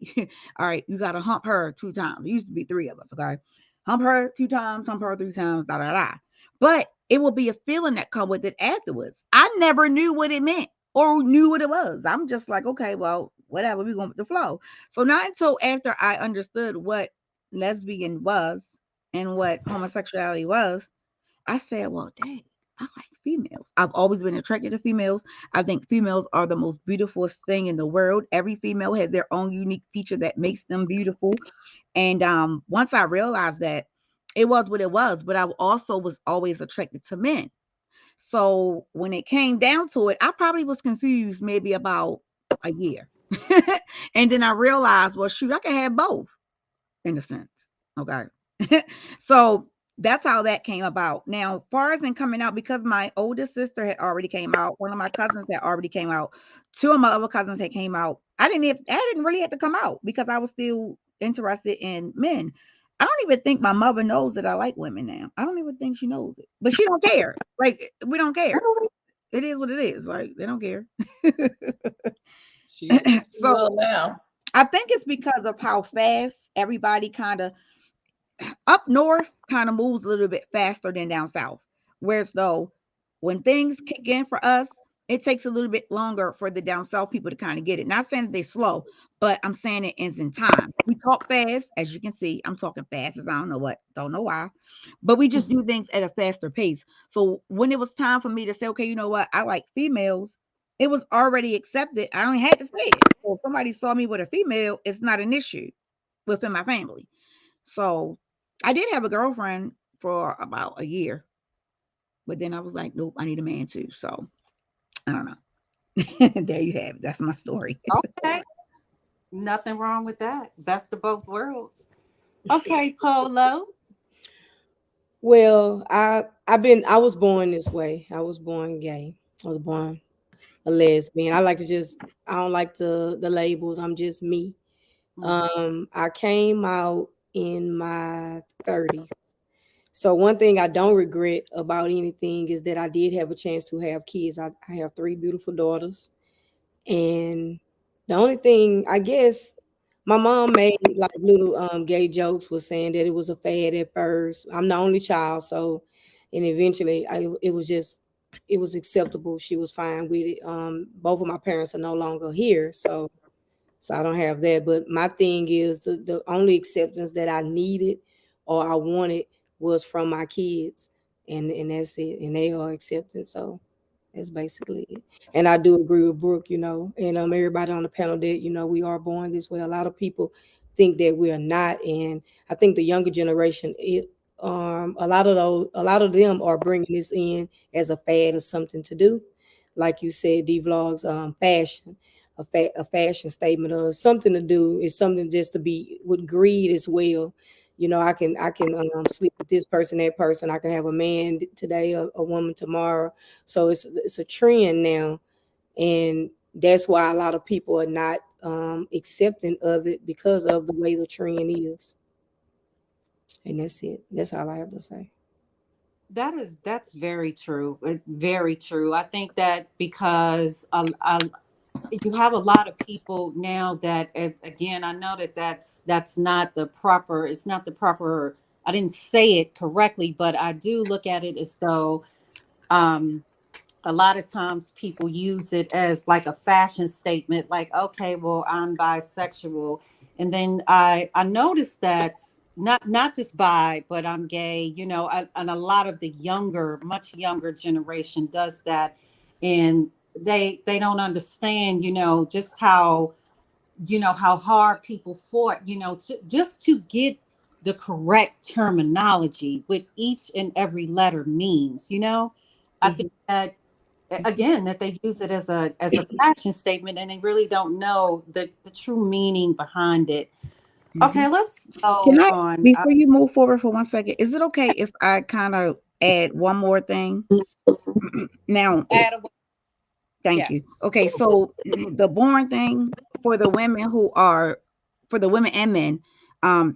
Speaker 5: all right, you gotta hump her 2 times. It used to be 3 of us, okay? Hump her 2 times, hump her 3 times, da da da. But it will be a feeling that come with it afterwards. I never knew what it meant or knew what it was. I'm just like, okay, well, whatever, we're going with the flow. So not until after I understood what lesbian was and what homosexuality was, I said, well, dang, I like females. I've always been attracted to females. I think females are the most beautiful thing in the world. Every female has their own unique feature that makes them beautiful. And once I realized that, it was what it was, but I also was always attracted to men. So when it came down to it, I probably was confused maybe about a year. And then I realized, well, shoot, I can have both in a sense. Okay. So that's how that came about. Now, as far as in coming out, because my oldest sister had already came out, one of my cousins had already came out, 2 of my other cousins had came out. I didn't really have to come out because I was still interested in men. I don't even think my mother knows that I like women now. I don't even think she knows it, but she don't care. Like, we don't care.
Speaker 1: Really?
Speaker 5: It is what it is. Like, they don't care.
Speaker 4: She
Speaker 5: So
Speaker 4: will now.
Speaker 5: I think it's because of how fast everybody kind of up north kind of moves a little bit faster than down south. Whereas though, when things kick in for us, it takes a little bit longer for the down south people to kind of get it. Not saying that they're slow, but I'm saying it ends in time. We talk fast, as you can see. I'm talking fast as I don't know why, but we just do things at a faster pace. So when it was time for me to say, okay, you know what, I like females, it was already accepted. I don't have to say it. So if somebody saw me with a female, it's not an issue within my family. So I did have a girlfriend for about a year, but then I was like, nope, I need a man too. So I don't know. There you have it. That's my story.
Speaker 1: Okay. Nothing wrong with that. Best of both worlds. Okay, Polo.
Speaker 2: Well, I was born this way. I was born gay. I was born a lesbian. I don't like the labels. I'm just me. I came out in my 30s. So one thing I don't regret about anything is that I did have a chance to have kids. I have 3 beautiful daughters. And the only thing, I guess, My mom made like little gay jokes, was saying that it was a fad at first. I'm the only child, so and eventually it was just it was acceptable. She was fine with it. Both of my parents are no longer here, so I don't have that. But my thing is the only acceptance that I needed or I wanted was from my kids, and that's it. And they are accepted. So that's basically it. And I do agree with Brooke, and everybody on the panel that, we are born this way. A lot of people think that we are not. And I think the younger generation, a lot of them are bringing this in as a fad or something to do. Like you said, D vlogs, fashion, a fashion statement or something to do. It's something just to be with greed as well. I can sleep with this person, that person. I can have a man today, a woman tomorrow. So it's a trend now, and that's why a lot of people are not accepting of it because of the way the trend is. And that's it. That's all I have to say.
Speaker 1: That's very true. Very true. I think that because you have a lot of people now that, again, I know that that's not the proper. It's not the proper. I didn't say it correctly, but I do look at it as though um, a lot of times people use it as like a fashion statement, like, okay, well, I'm bisexual. And then I noticed that not just bi, but I'm gay, and a lot of the younger, much younger generation does that. And they don't understand, just how hard people fought, just to get the correct terminology with each and every letter means, I think
Speaker 2: Mhm.
Speaker 1: that, again, that they use it as a fashion statement, and they really don't know the true meaning behind it.
Speaker 5: Mhm.
Speaker 1: Okay, let's
Speaker 5: Can
Speaker 1: go
Speaker 5: I,
Speaker 1: on.
Speaker 5: before you move forward for 1 second, is it okay if I kind of add one more thing? Now,
Speaker 1: Add a,
Speaker 5: thank you.
Speaker 1: yes.
Speaker 5: Okay, so the born thing for the women who are, for the women and men,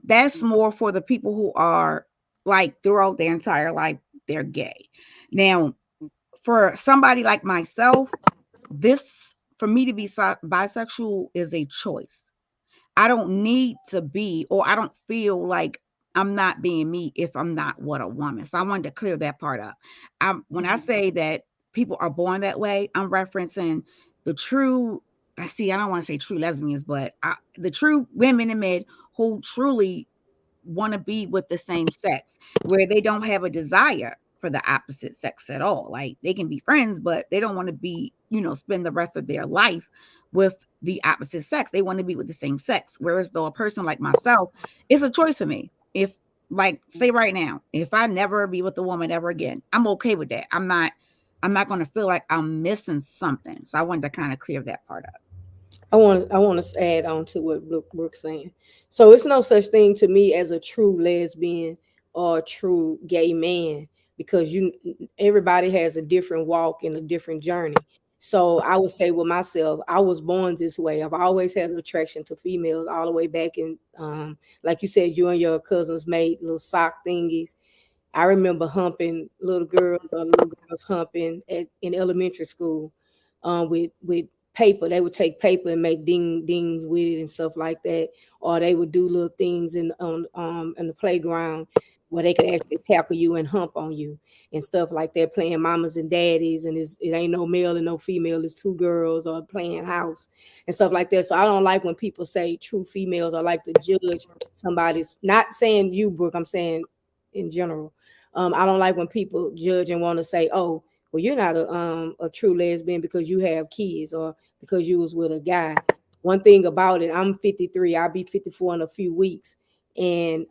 Speaker 5: that's more for the people who are like throughout their entire life they're gay. Now, for somebody like myself, this, for me to be bisexual is a choice. I don't need to be, or I don't feel like I'm not being me if I'm not what a woman. So I wanted to clear that part up. When I
Speaker 1: Mhm.
Speaker 5: say that people are born that way, I'm referencing the true, I see, I don't want to say true lesbians, but the true women and men who truly want to be with the same sex, where they don't have a desire for the opposite sex at all. Like they can be friends, but they don't want to be, spend the rest of their life with the opposite sex. They want to be with the same sex. Whereas though a person like myself, it's a choice for me. If, like, say right now, if I never be with a woman ever again, I'm okay with that. I'm not going to feel like I'm missing something. So I wanted to kind of clear that part up.
Speaker 2: I want to add on to what Brooke's saying. So it's no such thing to me as a true lesbian or a true gay man, because everybody has a different walk and a different journey. So I would say with myself, I was born this way. I've always had an attraction to females all the way back in, like you said, you and your cousins made little sock thingies. I remember humping little girls or little girls humping in elementary school, with paper. They would take paper and make dings with it and stuff like that, or they would do little things in the playground where they could actually tackle you and hump on you and stuff like that, playing mamas and daddies, and it ain't no male and no female, it's two girls, or playing house and stuff like that. So I don't like when people say true females are like to judge somebody's, not saying you, Brooke, I'm saying in general. I don't like when people judge and want to say, "Oh, well, you're not a true lesbian because you have kids or because you was with a guy." One thing about it, I'm 53. I'll be 54 in a few weeks, and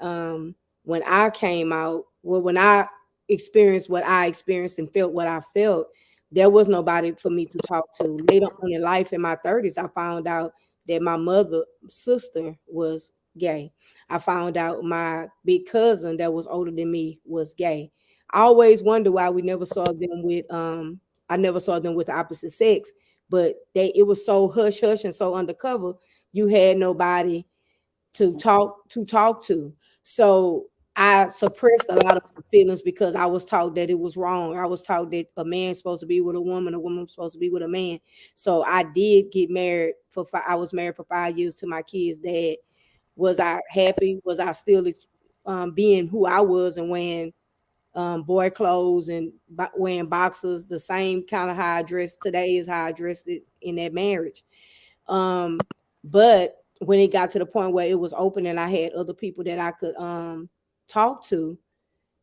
Speaker 2: when I came out, well, when I experienced what I experienced and felt what I felt, there was nobody for me to talk to. Later on in life, in my 30s, I found out that my mother sister was gay. I found out my big cousin that was older than me was gay. I always wonder why we never saw them with I never saw them with the opposite sex, but it was so hush hush and so undercover. You had nobody to talk to. So I suppressed a lot of my feelings because I was taught that it was wrong. I was taught that a man's supposed to be with a woman was supposed to be with a man. So I did get married I was married for 5 years to my kid's dad. Was I happy? Was I still being who I was and wearing boy clothes and wearing boxers, the same kind of how I dressed today is how I dressed it in that marriage. But when it got to the point where it was open and I had other people that I could talk to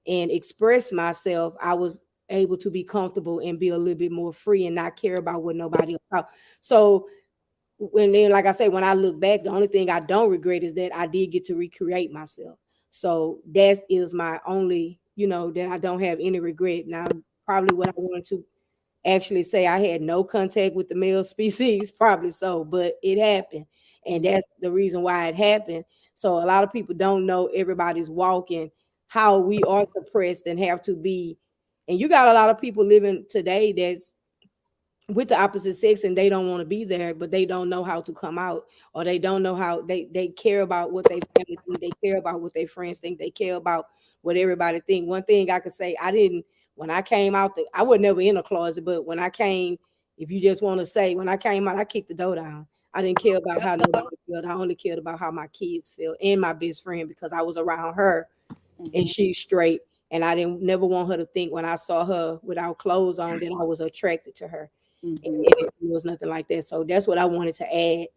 Speaker 2: and express myself, I was able to be comfortable and be a little bit more free and not care about what nobody else thought. So like I say, when I look back, the only thing I don't regret is that I did get to recreate myself. So that is my only, that I don't have any regret. Now, probably what I wanted to actually say, I had no contact with the male species, probably so, but it happened. And that's the reason why it happened. So a lot of people don't know everybody's walking, how we are suppressed and have to be. And you got a lot of people living today that's with the opposite sex and they don't want to be there, but they don't know how to come out, or they don't know how they care about what they family think, they care about what their friends think, they care about what everybody think. One thing I could say, when I came out, I was never in a closet, but when I came, if you just want to say, when I came out, I kicked the door down. I didn't care about how nobody felt. I only cared about how my kids felt and my best friend, because I was around her and she's straight. And I didn't never want her to think when I saw her without clothes on that I was attracted to her. And it was nothing like that. So that's what I wanted to add,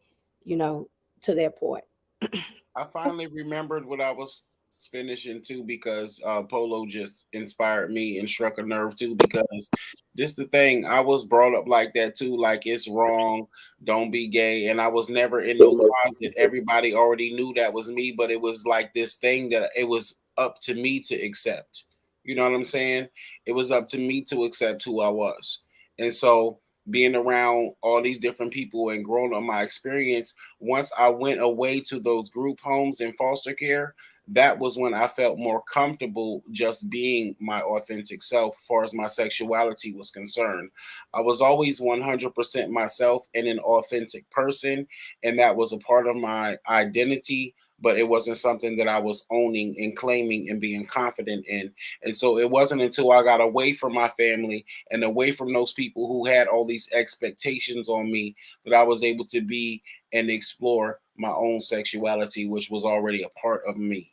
Speaker 2: to that point.
Speaker 3: I finally remembered what I was finishing too, because Polo just inspired me and struck a nerve too, because this the thing, I was brought up like that too, like it's wrong, don't be gay, and I was never in no closet. Everybody already knew that was me, but it was like this thing that it was up to me to accept. You know what I'm saying? It was up to me to accept who I was. And so being around all these different people and growing on my experience, once I went away to those group homes in foster care, that was when I felt more comfortable just being my authentic self as far as my sexuality was concerned. I was always 100% myself and an authentic person, and that was a part of my identity, but it wasn't something that I was owning and claiming and being confident in. And so it wasn't until I got away from my family and away from those people who had all these expectations on me that I was able to be and explore my own sexuality, which was already a part of me.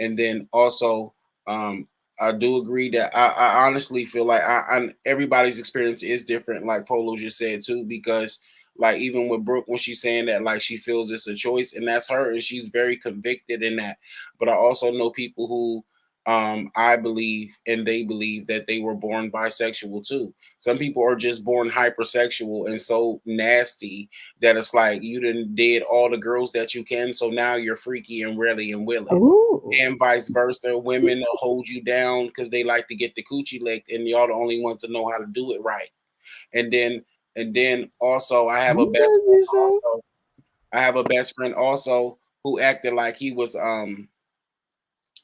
Speaker 3: And then also, I do agree that I honestly feel like everybody's experience is different, like Polo just said too, because like even with Brooke, when she's saying that like she feels it's a choice, and that's her, and she's very convicted in that. But I also know people who I believe and they believe that they were born bisexual too. Some people are just born hypersexual and so nasty that it's like you did all the girls that you can, so now you're freaky and ready and willing.
Speaker 5: Ooh.
Speaker 3: And vice versa, women will hold you down because they like to get the coochie licked, and y'all the only ones to know how to do it right. And then also I have a best friend also. I have a best friend also who acted like he was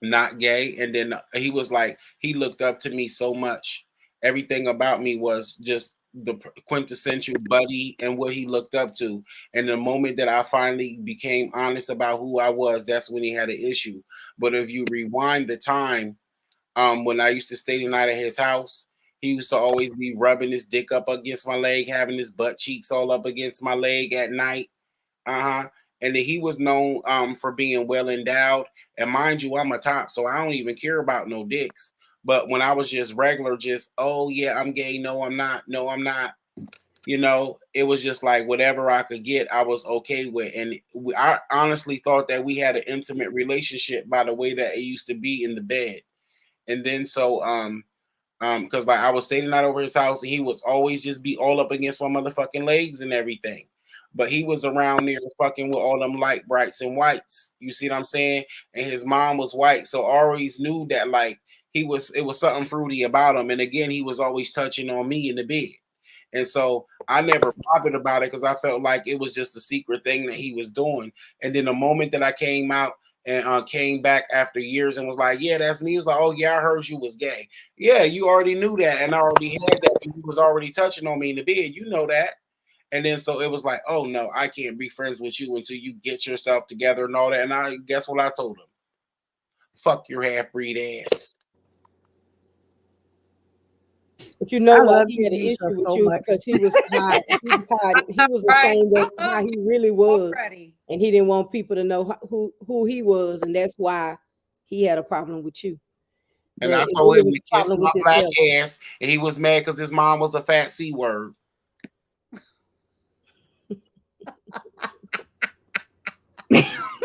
Speaker 3: not gay, and then he was like, he looked up to me so much. Everything about me was just the quintessential buddy and what he looked up to. And the moment that I finally became honest about who I was, that's when he had an issue. But if you rewind the time, when I used to stay the night at his house, he used to always be rubbing his dick up against my leg, having his butt cheeks all up against my leg at night. And then he was known for being well endowed. And mind you, I'm a top, so I don't even care about no dicks. But when I was just regular, just, oh yeah, I'm gay. No, I'm not. No, I'm not. It was just like whatever I could get, I was okay with. And I honestly thought that we had an intimate relationship by the way that it used to be in the bed. And then so because like I was staying out over his house, and he was always just be all up against my motherfucking legs and everything. But he was around there fucking with all them light brights and whites. You see what I'm saying? And his mom was white, so I always knew that like it was something fruity about him. And again, he was always touching on me in the bed. And so I never bothered about it because I felt like it was just a secret thing that he was doing. And then the moment that I came out and came back after years and was like, yeah, that's me. He was like, oh yeah, I heard you was gay. Yeah, you already knew that, and I already had that. He was already touching on me in the bed. You know that. And then so it was like, oh no, I can't be friends with you until you get yourself together and all that. And I guess what I told him? Fuck your half-breed ass.
Speaker 2: But you know
Speaker 5: I
Speaker 2: why
Speaker 5: love
Speaker 2: he had an
Speaker 5: you,
Speaker 2: issue with
Speaker 5: so
Speaker 2: you?
Speaker 5: much.
Speaker 2: Because he was ashamed of how he really was. and he didn't want people to know who he was, and that's why he had a problem with you.
Speaker 3: And
Speaker 2: But
Speaker 3: I
Speaker 2: it
Speaker 3: told
Speaker 2: really
Speaker 3: him
Speaker 2: was
Speaker 3: to
Speaker 2: a
Speaker 3: kiss
Speaker 2: problem
Speaker 3: my
Speaker 2: with
Speaker 3: black
Speaker 2: himself.
Speaker 3: ass, and he was mad because his mom was a fat C word.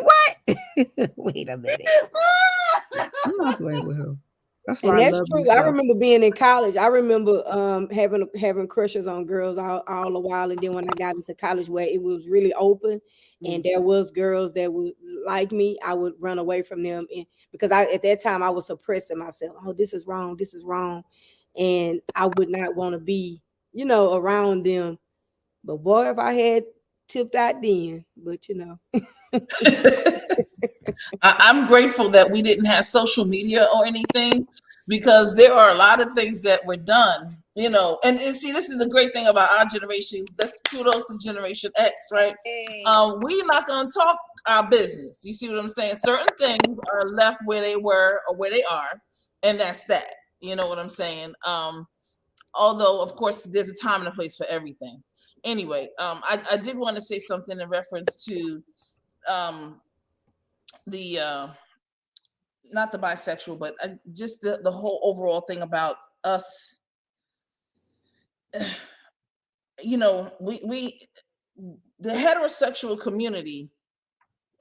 Speaker 5: What? Wait a minute. I'm not playing with him. That's why
Speaker 2: And
Speaker 5: I
Speaker 2: that's
Speaker 5: love you
Speaker 2: true. I
Speaker 5: so.
Speaker 2: remember being in college. I remember having crushes on girls all the while. And then when I got into college where it was really open and there was girls that would like me, I would run away from them. And because at that time I was suppressing myself. Oh, this is wrong. This is wrong. And I would not want to be, around them. But boy, if I had tipped out then, but
Speaker 4: I'm grateful that we didn't have social media or anything, because there are a lot of things that were done, and see, this is the great thing about our generation. That's kudos to Generation X, right? We're not going to talk our business. You see what I'm saying? Certain things are left where they were or where they are, and that's that. You know what I'm saying? Although, of course, there's a time and a place for everything. Anyway, I did want to say something in reference to the not the bisexual, but just the whole overall thing about us. We the heterosexual community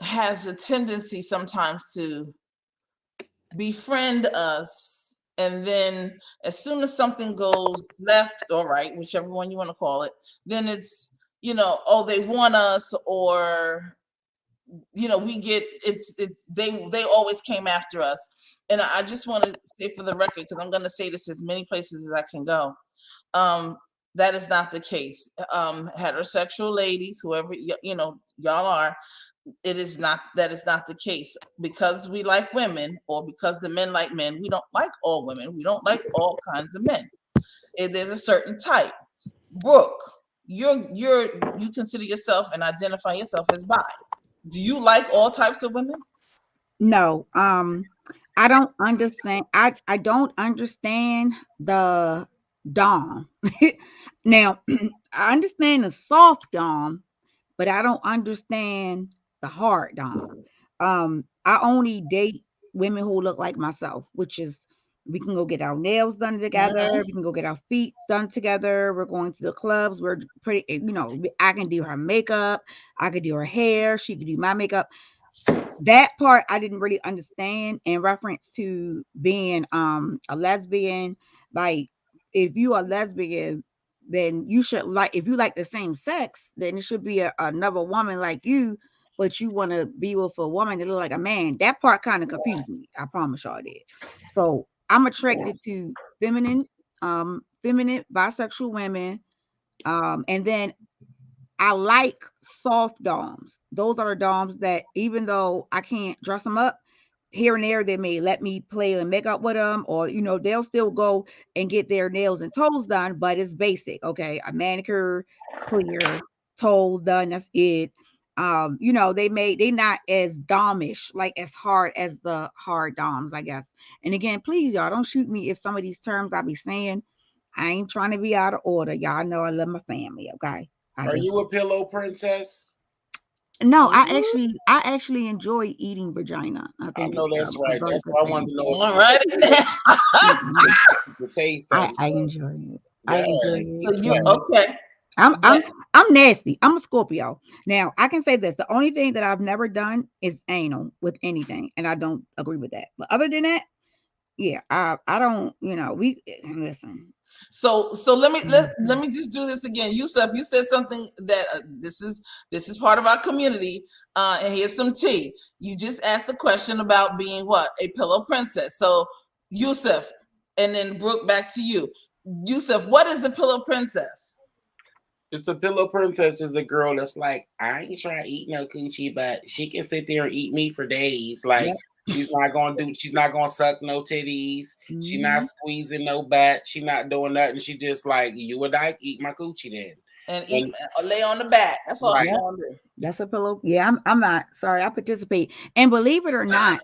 Speaker 4: has a tendency sometimes to befriend us, and then as soon as something goes left or right, whichever one you want to call it, then it's oh, they want us, or we get it's they always came after us. And I just want to say for the record, because I'm going to say this as many places as I can go, that is not the case. Heterosexual ladies, whoever y'all are, that is not the case. Because we like women, or because the men like men, we don't like all women, we don't like all kinds of men. There's a certain type. Brooke, you consider yourself and identify yourself as bi. Do you like all types of women?
Speaker 5: No, I don't understand. I don't understand the dom. Now, I understand the soft dom, but I don't understand the hard dom. I only date women who look like myself, which is we can go get our nails done together, we can go get our feet done together, we're going to the clubs, we're pretty, I can do her makeup, I could do her hair, she could do my makeup. That part I didn't really understand in reference to being a lesbian. Like, if you are lesbian, then you should like, if you like the same sex, then it should be another woman like you, but you want to be with a woman that look like a man. That part kind of confused me. I promise y'all did. So I'm attracted to feminine bisexual women. And then I like soft doms. Those are the doms that, even though I can't dress them up, here and there they may let me play and make up with them, or they'll still go and get their nails and toes done, but it's basic. Okay, a manicure, clear, toes done, that's it. They not as domish, like as hard as the hard doms, I guess. And again, please, y'all don't shoot me if some of these terms I be saying, I ain't trying to be out of order. Y'all know I love my family. Okay,
Speaker 3: Are you a pillow princess?
Speaker 5: no, I actually enjoy eating vagina. I
Speaker 3: I
Speaker 5: think
Speaker 3: know
Speaker 5: it's
Speaker 3: that's
Speaker 5: a
Speaker 3: right.
Speaker 5: very
Speaker 3: That's
Speaker 5: good
Speaker 3: what I wanted
Speaker 5: thing.
Speaker 3: to know.
Speaker 4: All right.
Speaker 5: Mhm.
Speaker 3: To taste something.
Speaker 5: I enjoy it. I
Speaker 3: Yes.
Speaker 5: enjoy
Speaker 4: So
Speaker 5: it.
Speaker 4: you okay?
Speaker 5: I'm nasty. I'm a Scorpio. Now I can say this: the only thing that I've never done is anal with anything, and I don't agree with that. But other than that, yeah, I don't. We listen.
Speaker 4: So let me just do this again. Yusuf, you said something that this is part of our community, and here's some tea. You just asked the question about being what, a pillow princess. So Yusuf, and then Brooke, back to you. Yusuf, what is a pillow princess?
Speaker 3: Just a pillow princess is a girl that's like, I ain't trying to eat no coochie, but she can sit there and eat me for days. Like,
Speaker 5: Yep.
Speaker 3: she's not gonna suck no titties. She not
Speaker 5: Mhm.
Speaker 3: squeezing no butt. She not doing nothing. She just like, you would like eat my coochie then.
Speaker 4: And
Speaker 3: And
Speaker 4: eat or lay on the back. That's all she
Speaker 3: right.
Speaker 5: Yep.
Speaker 4: gonna do.
Speaker 5: That's a pillow. Yeah, I'm not sorry. I participate, and believe it or not,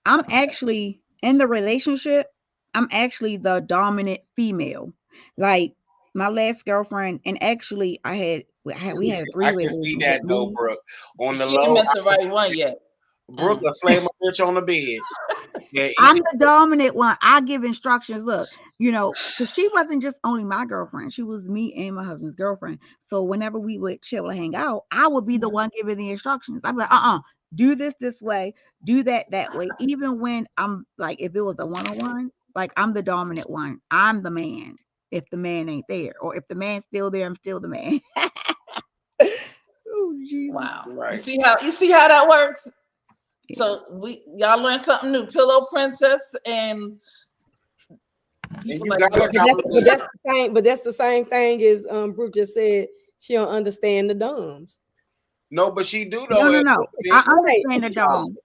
Speaker 5: I'm actually in the relationship. I'm actually the dominant female. Like, my last girlfriend, and actually we had a
Speaker 3: I
Speaker 5: three-way
Speaker 3: can see
Speaker 5: relationship.
Speaker 3: that though, Brooke. On the
Speaker 4: She ain't
Speaker 3: low,
Speaker 4: met the right one yet.
Speaker 3: Brooke will slam a bitch on the bed. Yeah,
Speaker 5: I'm the dominant one. I give instructions. Look, because she wasn't just only my girlfriend. She was me and my husband's girlfriend. So whenever we would chill and hang out, I would be the one giving the instructions. I'd be like, do this way, do that way. Even when I'm like, if it was a one-on-one, like I'm the dominant one. I'm the man if the man ain't there. Or if the man's still there, I'm still the man. Oh, Jesus.
Speaker 4: Wow.
Speaker 3: Right.
Speaker 4: You see how that works?
Speaker 5: Yeah.
Speaker 4: So y'all learned something new. Pillow Princess and people
Speaker 3: you
Speaker 4: like
Speaker 3: got
Speaker 4: Brooke.
Speaker 2: But that's the same thing as Brooke just said. She don't understand the DOMs.
Speaker 3: No, but she do though.
Speaker 5: No. I understand the dome.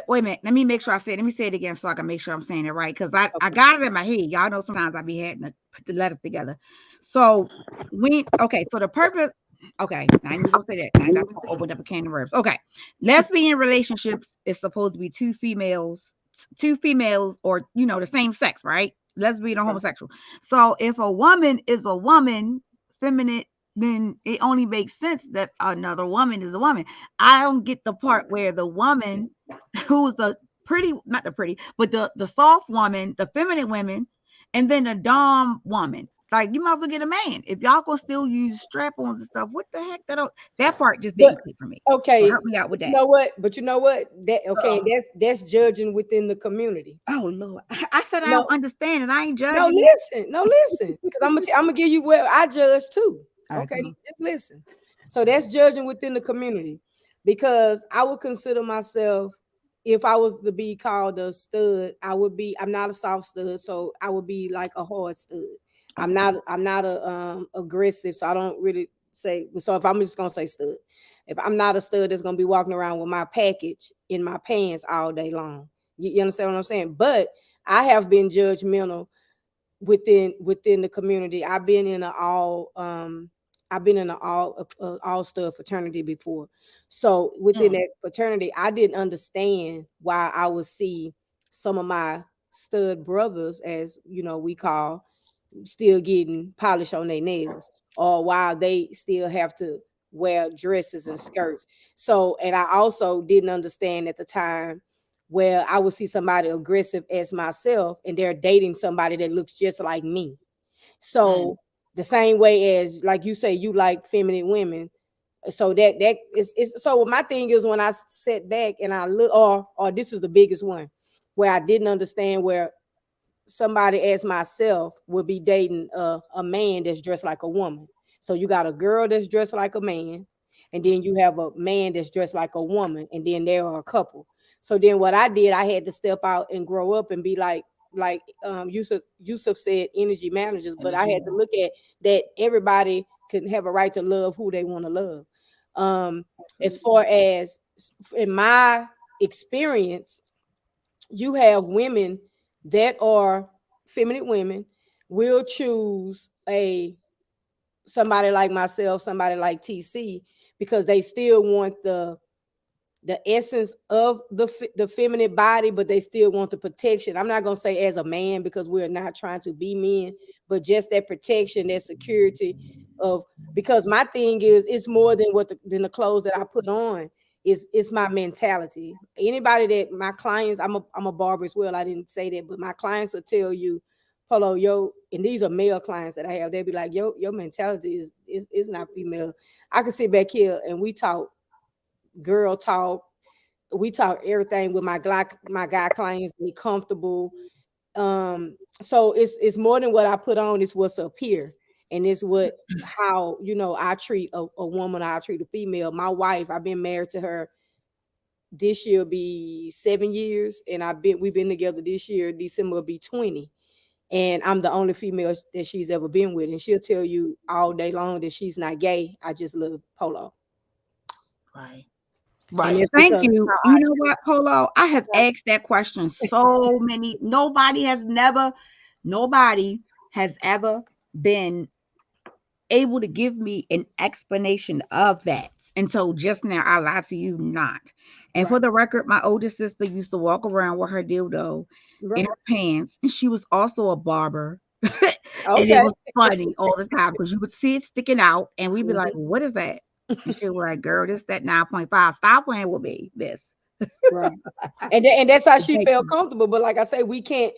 Speaker 5: Wait a minute. Let me make sure let me say it again so I can make sure I'm saying it right. Because I got it in my head. Y'all know sometimes I be having to put the letters together. So so the purpose, I ain't even gonna say that. Now that's gonna open up a can of worms. Okay. Lesbian relationships is supposed to be two females or the same sex, right? Lesbian or homosexual. So if a woman is a woman, feminine, then it only makes sense that another woman is a woman. I don't get the part where the woman who's the not the pretty, but the soft woman, the feminine women, and then the dom woman. Like, you might as well get a man. If y'all gonna still use strap-ons and stuff, what the heck? That part just didn't click for me.
Speaker 2: Okay.
Speaker 5: So help me out with that.
Speaker 2: You know what? But you know what? That's judging within the community.
Speaker 5: Oh Lord. I said I don't understand and I ain't judging.
Speaker 2: No, listen. Because I'm gonna give you where I judge too. Okay, just listen. So that's judging within the community, because I would consider myself, if I was to be called a stud, I'm not a soft stud, so I would be like a hard stud. I'm not a aggressive, so I don't really say. So if I'm just gonna say stud, if I'm not a stud that's gonna be walking around with my package in my pants all day long, you understand what I'm saying? But I have been judgmental within the community. I've been in an all stud fraternity before. So within that fraternity, I didn't understand why I would see some of my stud brothers, as we call, still getting polish on their nails, or why they still have to wear dresses and skirts. So, and I also didn't understand at the time where I would see somebody aggressive as myself and they're dating somebody that looks just like me. So the same way as, like you say, you like feminine women. So that is so my thing is, when I sit back and I look, or this is the biggest one where I didn't understand, where somebody as myself would be dating a man that's dressed like a woman. So you got a girl that's dressed like a man, and then you have a man that's dressed like a woman, and then there are a couple. So then what I did, I had to step out and grow up and be like Yusuf said, energy managers. But I had to look at that everybody can have a right to love who they want to love. As far as in my experience, you have women that are feminine women will choose somebody like myself, somebody like TC, because they still want the essence of the feminine body, but they still want the protection. I'm not going to say as a man, because we're not trying to be men, but just that protection, that security of, because my thing is, it's more than than the clothes that I put on. It's my mentality. Anybody that my clients, I'm a barber as well. I didn't say that, but my clients will tell you, Polo, and these are male clients that I have. They'll be like, your mentality is not female. I can sit back here and we talk girl talk. We talk everything with my guy clients, be comfortable. So it's more than what I put on, it's what's up here. And it's how I treat a woman, I treat a female. My wife, I've been married to her. This year will be 7 years, and we've been together this year. December will be 20. And I'm the only female that she's ever been with. And she'll tell you all day long that she's not gay. I just love Polo.
Speaker 4: Right.
Speaker 5: Thank you. You know what, Polo? I have asked that question so many. Nobody has ever been able to give me an explanation of that. And so just now, I lied to you not. And for the record, my oldest sister used to walk around with her dildo in her pants. And she was also a barber And it was funny all the time because you would see it sticking out, and we'd be like, "What is that?" And she was like, "Girl, this that 9.5. Stop playing with me, this."
Speaker 2: Right. And that's how she felt comfortable. But like I say, we can't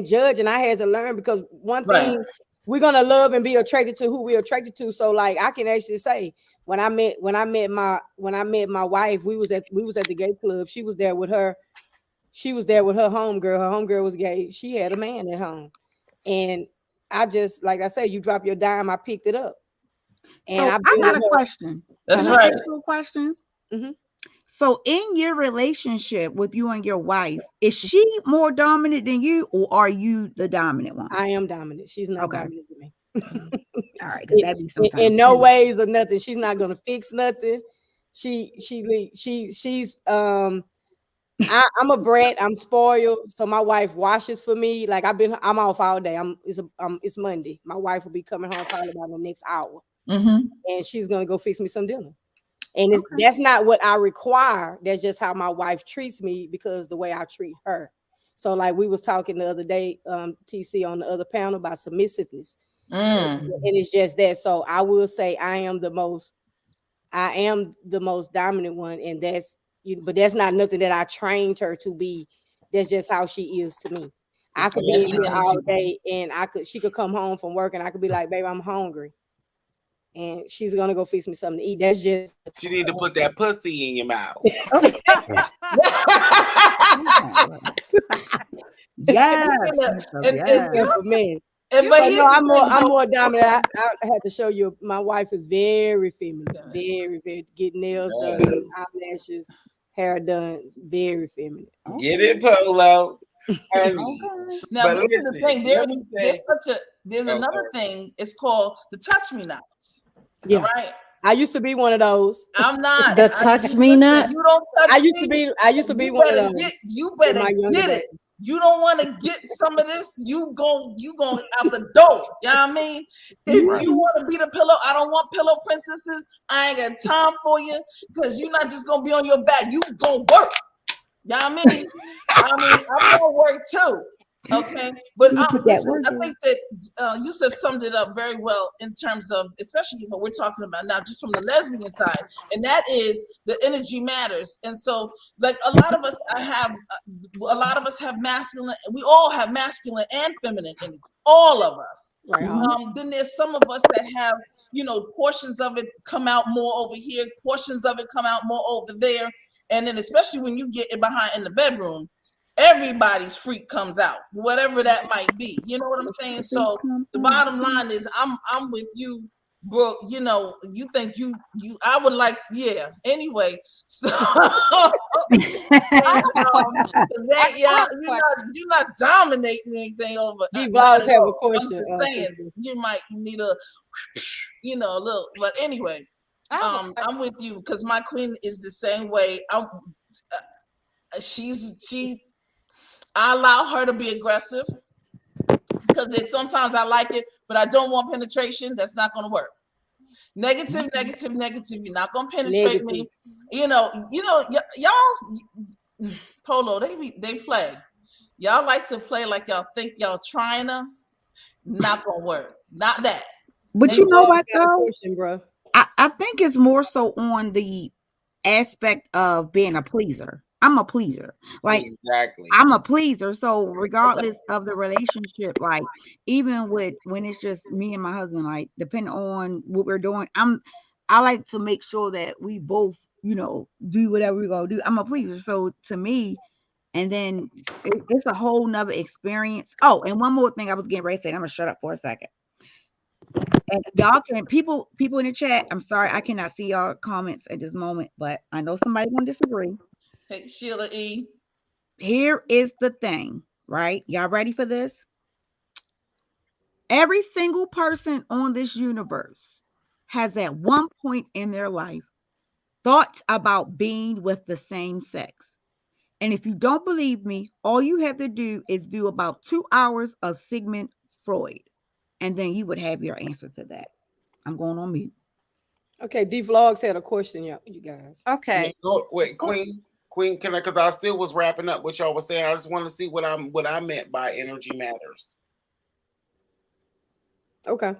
Speaker 2: judge. And I had to learn, because one thing, we're gonna love and be attracted to who we're attracted to. So like I can actually say, when I met my wife, we was at the gay club. She was there with her homegirl. Her homegirl was gay. She had a man at home. And I just, like I say, you drop your dime, I picked it up. And
Speaker 5: so I got a question.
Speaker 4: That's right.
Speaker 5: A question.
Speaker 2: Mm-hmm.
Speaker 5: So in your relationship with you and your wife, is she more dominant than you, or are you the dominant one?
Speaker 2: I am dominant. She's not dominant than me.
Speaker 5: All right, because that'd be sometimes
Speaker 2: in no ways or nothing. She's not gonna fix nothing. She's I'm a brat. I'm spoiled. So my wife washes for me. Like I'm off all day. It's Monday. My wife will be coming home probably about the next hour, and she's gonna go fix me some dinner. And that's not what I require. That's just how my wife treats me, because the way I treat her. So like we was talking the other day, TC, on the other panel, about submissiveness, and it's just that. So I will say I am the most dominant one, and but that's not nothing that I trained her to be. That's just how she is to me. I could be in here all day, and she could come home from work, and I could be like, "Babe, I'm hungry," and she's gonna go fix me something to eat. That's just,
Speaker 3: you need to put that pussy in your mouth.
Speaker 2: I'm more dominant. I had to show you, my wife is very feminine, very, very, get nails done, eyelashes, hair done, very feminine.
Speaker 3: Get it, Polo.
Speaker 4: Now, this is the thing. There's another thing. It's called the touch me nots.
Speaker 2: Yeah, right. I used to be one of those.
Speaker 4: I'm not
Speaker 5: the touch me not.
Speaker 4: You don't touch
Speaker 2: me. I used to be one of those.
Speaker 4: You better get it. You don't want to get some of this. You go out the door. You know what I mean? If you want to be the pillow, I don't want pillow princesses. I ain't got time for you, because you're not just gonna be on your back. You gonna work. You know what I mean? I'm gonna work too. Okay, but I think that you summed it up very well in terms of, especially what we're talking about now, just from the lesbian side, and that is the energy matters. And so, like a lot of us have masculine. We all have masculine and feminine energy. All of us. Right. Then there's some of us that have, portions of it come out more over here, portions of it come out more over there, and then especially when you get behind in the bedroom, everybody's freak comes out, whatever that might be. You know what I'm saying? So the bottom line is, I'm with you, Brooke. You think you I would like, yeah. Anyway, so you're not dominating anything over.
Speaker 2: These vlogs have a question.
Speaker 4: I'm just saying, you might need a little, but anyway, I'm with you, because my queen is the same way. I allow her to be aggressive, because sometimes I like it, but I don't want penetration. That's not going to work. Negative. You're not going to penetrate me. Y'all, Polo, they play. Y'all like to play like y'all think y'all trying us. Not going to work. Not that.
Speaker 5: But you know what, though? Bro. I think it's more so on the aspect of being a pleaser. I'm a pleaser. Like, exactly. I'm a pleaser. So regardless of the relationship, like even when it's just me and my husband, like depending on what we're doing, I like to make sure that we both, do whatever we're gonna do. I'm a pleaser. So to me, and then it's a whole nother experience. Oh, and one more thing I was getting ready to say, I'm gonna shut up for a second. And y'all can people in the chat. I'm sorry, I cannot see y'all comments at this moment, but I know somebody gonna disagree.
Speaker 4: Hey, Sheila E.
Speaker 5: Here is the thing, right? Y'all ready for this? Every single person on this universe has at one point in their life thoughts about being with the same sex. And if you don't believe me, all you have to do is do about 2 hours of Sigmund Freud, and then you would have your answer to that. I'm going on mute.
Speaker 2: Okay, D Vlogs had a question, you guys.
Speaker 1: Okay.
Speaker 3: Wait, Queen, can I? Because I still was wrapping up what y'all was saying. I just want to see what I meant by energy matters.
Speaker 2: Okay.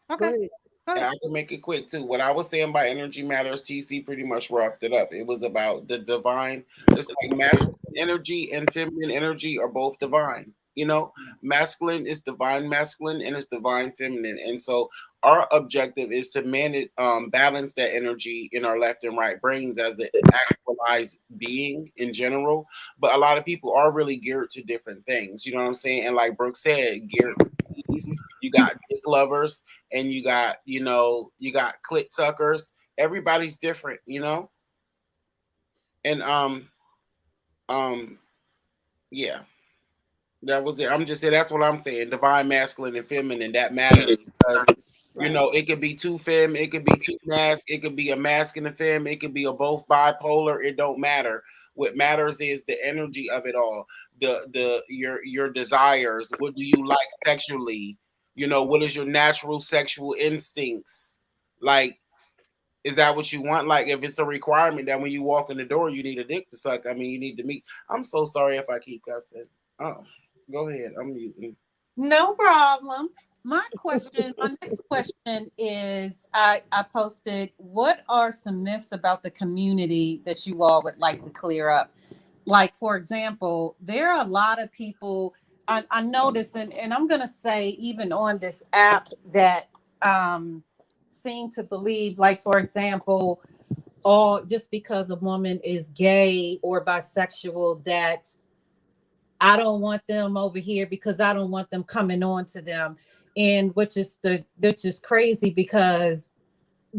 Speaker 2: Go
Speaker 1: Okay.
Speaker 2: ahead.
Speaker 3: And I can make it quick too. What I was saying by energy matters, TC pretty much wrapped it up. It was about the divine. It's like masculine energy and feminine energy are both divine. You know, masculine is divine masculine and it's divine feminine. And so our objective is to manage, balance that energy in our left and right brains as an actualized being in general. But a lot of people are really geared to different things. You know what I'm saying? And like Brooke said, geared. You got dick lovers, and you got, you got clit suckers. Everybody's different, and um yeah, that was it. I'm just saying that's what I'm saying. Divine masculine and feminine, that matters because it could be two femme, it could be two mask, it could be a mask and a femme, it could be a both bipolar. It don't matter. What matters is the energy of it all. Your desires. What do you like sexually? What is your natural sexual instincts? Like, is that what you want? Like, if it's a requirement that when you walk in the door, you need a dick to suck, I mean, you need to meet. I'm so sorry if I keep cussing. Oh, go ahead. I'm muting.
Speaker 1: No problem. My next question is, I posted, what are some myths about the community that you all would like to clear up? Like, for example, there are a lot of people I notice, and I'm going to say even on this app that seem to believe, like, for example, just because a woman is gay or bisexual, that I don't want them over here because I don't want them coming on to them. And which is crazy, because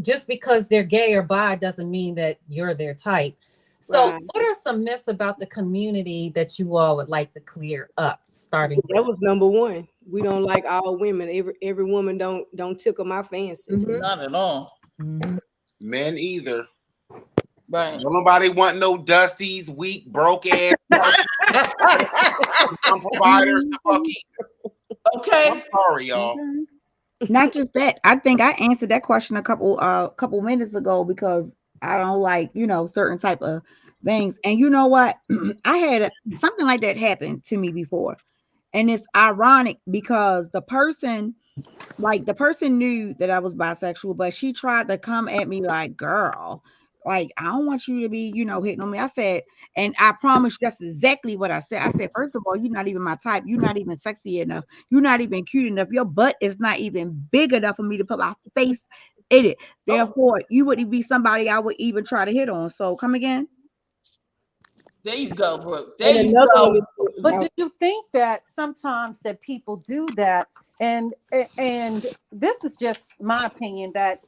Speaker 1: just because they're gay or bi doesn't mean that you're their type. So
Speaker 2: Right.
Speaker 1: what are some myths about the community that you all would like to clear up, starting
Speaker 2: That
Speaker 1: with?
Speaker 2: was number one. We don't like all women. Every woman don't tickle my fancy.
Speaker 4: Not at all.
Speaker 3: Men either.
Speaker 4: Right.
Speaker 3: Don't nobody want no dusties, weak, broke ass providers to fuck either.
Speaker 4: Okay.
Speaker 3: I'm sorry, y'all.
Speaker 5: Not just that. I think I answered that question a couple minutes ago, because I don't like, certain type of things. And you know what? I had something like that happen to me before. And it's ironic because the person knew that I was bisexual, but she tried to come at me like, girl, like, I don't want you to be, hitting on me. I said, and I promise you, that's exactly what I said. I said, first of all, you're not even my type. You're not even sexy enough. You're not even cute enough. Your butt is not even big enough for me to put my face in it. Therefore, you wouldn't be somebody I would even try to hit on. So come again.
Speaker 4: There you go, Brooke.
Speaker 2: And
Speaker 4: There you
Speaker 2: another
Speaker 4: go.
Speaker 2: one is
Speaker 1: But do you think that sometimes that people do that, and this is just my opinion, that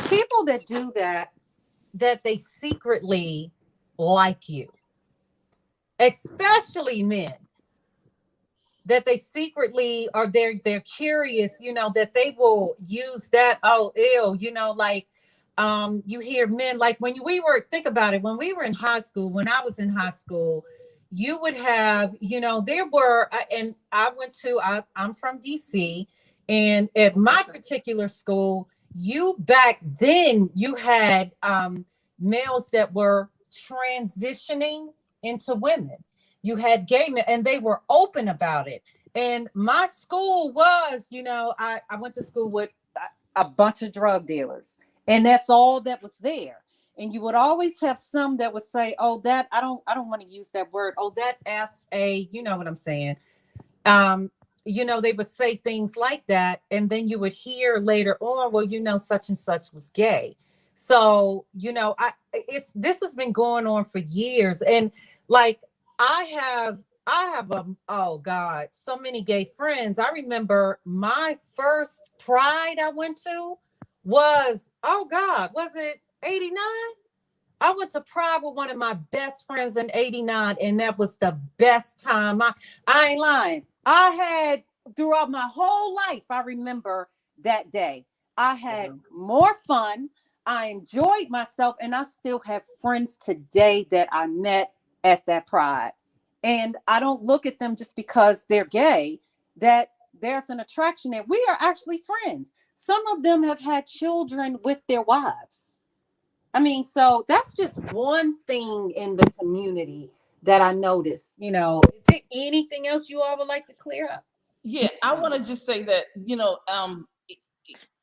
Speaker 1: people that do that they secretly like you, especially men, that they secretly are, they're curious, that they will use that, oh ew, like, you hear men, like, think about it, when we were in high school, when I was in high school, you would have, there were, and I'm from DC, and at my particular school, back then you had males that were transitioning into women. You had gay men, and they were open about it. And my school was, I went to school with a bunch of drug dealers, and that's all that was there. And you would always have some that would say, "Oh, that I don't want to use that word. Oh, that FA, you know what I'm saying?" They would say things like that, and then you would hear later on, well, such and such was gay. So, this has been going on for years, and like, I have oh God, so many gay friends. I remember my first Pride I went to was, oh God, was it 89? I went to Pride with one of my best friends in 89, and that was the best time. I ain't lying. I had, throughout my whole life, I remember that day. I had more fun. I enjoyed myself, and I still have friends today that I met at that Pride. And I don't look at them just because they're gay, that there's an attraction there. We are actually friends. Some of them have had children with their wives. I mean, so that's just one thing in the community that I noticed. Is there anything else you all would like to clear up?
Speaker 4: Yeah, I want to just say that,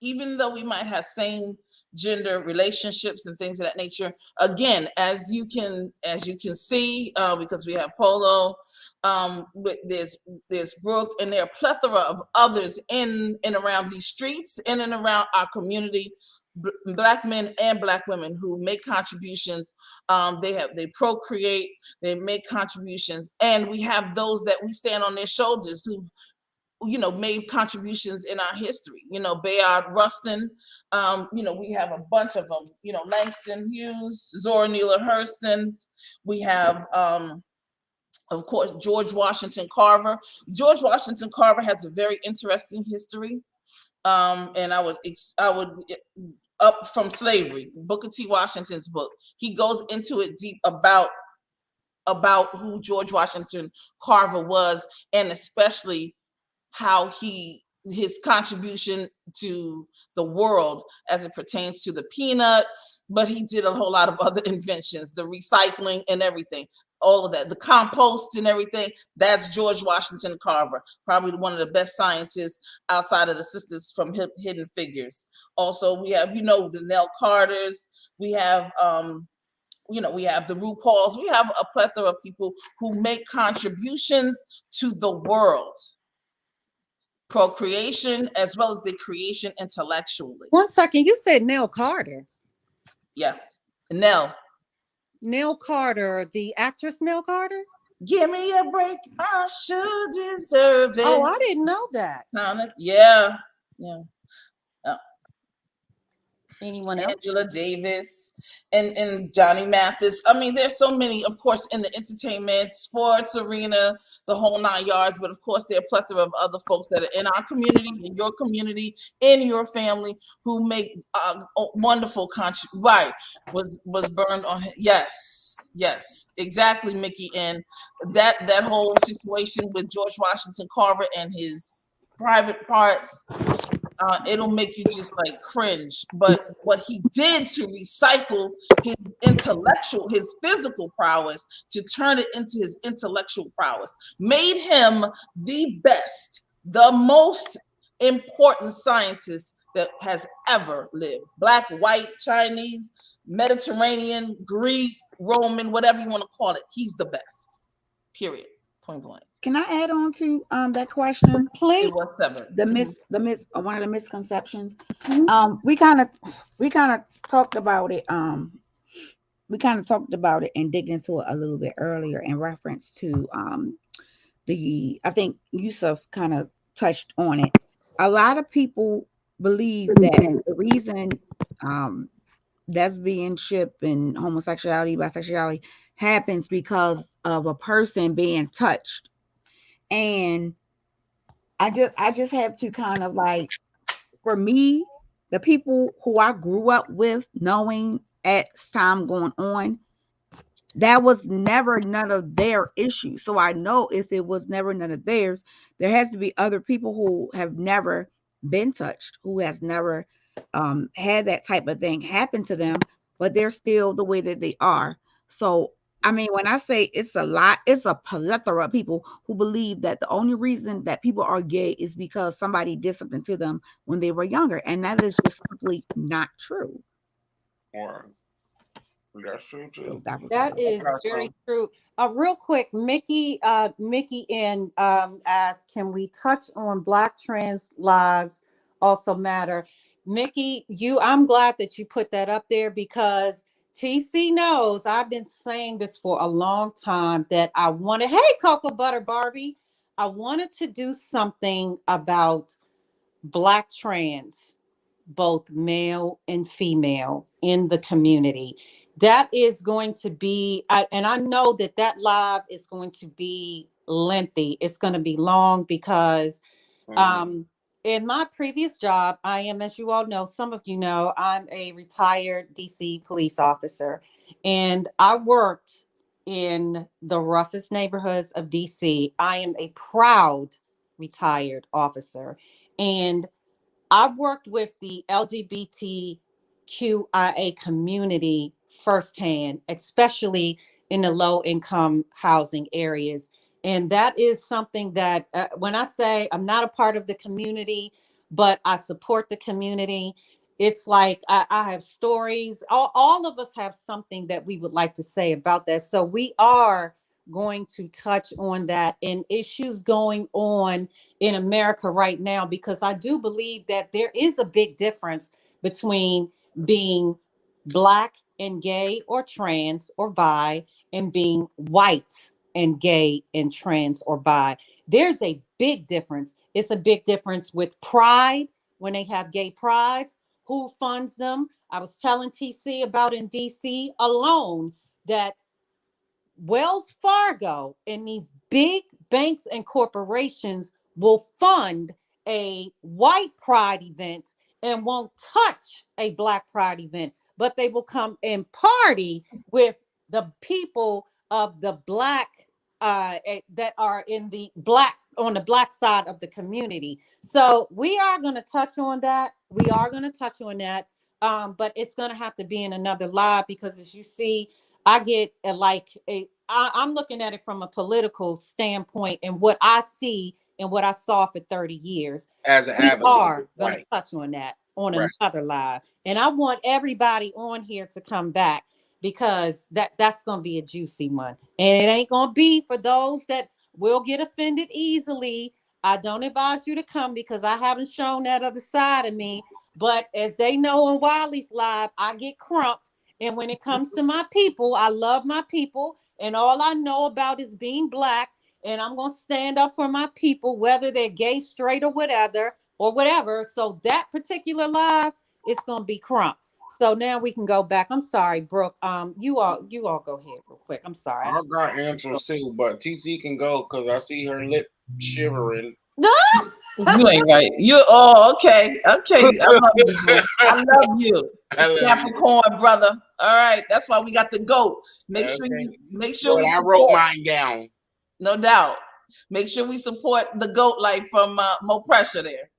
Speaker 4: even though we might have same gender relationships and things of that nature, again, as you can see, because we have Polo, there's Brooke, and there are a plethora of others in and around these streets, in and around our community, Black men and Black women who make contributions. They procreate, they make contributions, and we have those that we stand on their shoulders who made contributions in our history. Bayard Rustin, we have a bunch of them. Langston Hughes, Zora Neale Hurston. We have, of course, George Washington Carver. George Washington Carver has a very interesting history, and I would up from slavery. Booker T. Washington's book. He goes into it deep about who George Washington Carver was, and especially how his contribution to the world as it pertains to the peanut, but he did a whole lot of other inventions, the recycling and everything, all of that, the compost and everything. That's George Washington Carver, probably one of the best scientists outside of the sisters from Hidden Figures. Also, we have, the Nell Carters, we have, we have the RuPauls, we have a plethora of people who make contributions to the world. Procreation as well as the creation intellectually.
Speaker 1: 1 second, you said Nell Carter.
Speaker 4: Yeah, Nell
Speaker 1: Carter, the actress Nell Carter.
Speaker 4: Give me a break, I should deserve it.
Speaker 1: Oh, I didn't know that.
Speaker 4: Yeah.
Speaker 1: Anyone else?
Speaker 4: Angela Davis and Johnny Mathis. I mean, there's so many, of course, in the entertainment, sports arena, the whole 9 yards. But of course, there are a plethora of other folks that are in our community, in your community, in your family, who make wonderful contributions. Right, was burned on. Yes, exactly, Mickey. And that whole situation with George Washington Carver and his private parts. It'll make you just like cringe. But what he did to recycle his physical prowess to turn it into his intellectual prowess made him the best, the most important scientist that has ever lived. Black, white, Chinese, Mediterranean, Greek, Roman, whatever you want to call it. He's the best. Period. Point blank.
Speaker 5: Can I add on to that question?
Speaker 1: Please.
Speaker 4: It was severed.
Speaker 5: One of the misconceptions. Mm-hmm. We kind of talked about it. We kind of talked about it and digged into it a little bit earlier in reference to I think Yusuf kind of touched on it. A lot of people believe that the reason lesbianship and homosexuality, bisexuality happens because of a person being touched. And I just have to kind of like, for me, the people who I grew up with, knowing at time going on, that was never none of their issues. So I know if it was never none of theirs, there has to be other people who have never been touched, who has never had that type of thing happen to them, but they're still the way that they are. So I mean, when I say it's a lot, it's a plethora of people who believe that the only reason that people are gay is because somebody did something to them when they were younger. And that is just simply not true.
Speaker 3: Right. That's true too.
Speaker 1: That is very true. Real quick, Mickey N asked, can we touch on Black trans lives also matter? Mickey, I'm glad that you put that up there, because TC knows I've been saying this for a long time, that I wanted, hey, Cocoa Butter Barbie, I wanted to do something about Black trans, both male and female, in the community. That is going to be, and I know that live is going to be lengthy. It's going to be long because in my previous job, I am, as you all know, some of you know, I'm a retired DC police officer, and I worked in the roughest neighborhoods of DC. I am a proud retired officer, and I worked with the LGBTQIA community firsthand, especially in the low income housing areas. And that is something that when I say I'm not a part of the community, but I support the community. It's like I have stories. All of us have something that we would like to say about that. So we are going to touch on that and issues going on in America right now, because I do believe that there is a big difference between being Black and gay or trans or bi and being white and gay and trans or bi. There's a big difference. It's a big difference with pride when they have gay prides. Who funds them? I was telling TC about in DC alone that Wells Fargo and these big banks and corporations will fund a white pride event and won't touch a Black pride event, but they will come and party with the people of the Black that are in the Black on the Black side of the community. So we are going to touch on that. We are going to touch on that. But it's going to have to be in another live, because as you see, I get I'm looking at it from a political standpoint and what I see and what I saw for 30 years.
Speaker 3: As an
Speaker 1: We
Speaker 3: advocate,
Speaker 1: are going to
Speaker 3: right.
Speaker 1: touch on that on
Speaker 3: Right.
Speaker 1: another live. And I want everybody on here to come back, because that's going to be a juicy one. And it ain't going to be for those that will get offended easily. I don't advise you to come, because I haven't shown that other side of me. But as they know in Wiley's live, I get crunk. And when it comes to my people, I love my people. And all I know about is being Black. And I'm going to stand up for my people, whether they're gay, straight, or whatever. So that particular live, it's going to be crunk. So now we can go back. I'm sorry, Brooke. You all go ahead real quick. I'm sorry.
Speaker 3: I got answers too, but TC can go because I see her lip shivering.
Speaker 4: You ain't right. You okay. I love you, bro. I love you. Capricorn, brother. All right. That's why we got the GOAT. Make sure we
Speaker 3: I wrote mine down.
Speaker 4: No doubt. Make sure we support the GOAT life from Mo Pressure there.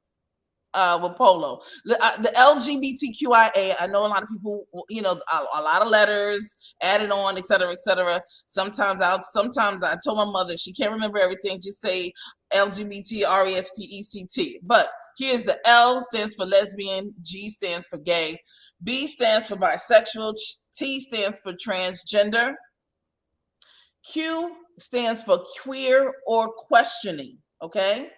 Speaker 4: With Polo. The LGBTQIA, I know a lot of people, a lot of letters added on, et cetera, et cetera. Sometimes I told my mother, she can't remember everything, just say LGBTRESPECT. But here's the L stands for lesbian, G stands for gay, B stands for bisexual, T stands for transgender, Q stands for queer or questioning, okay?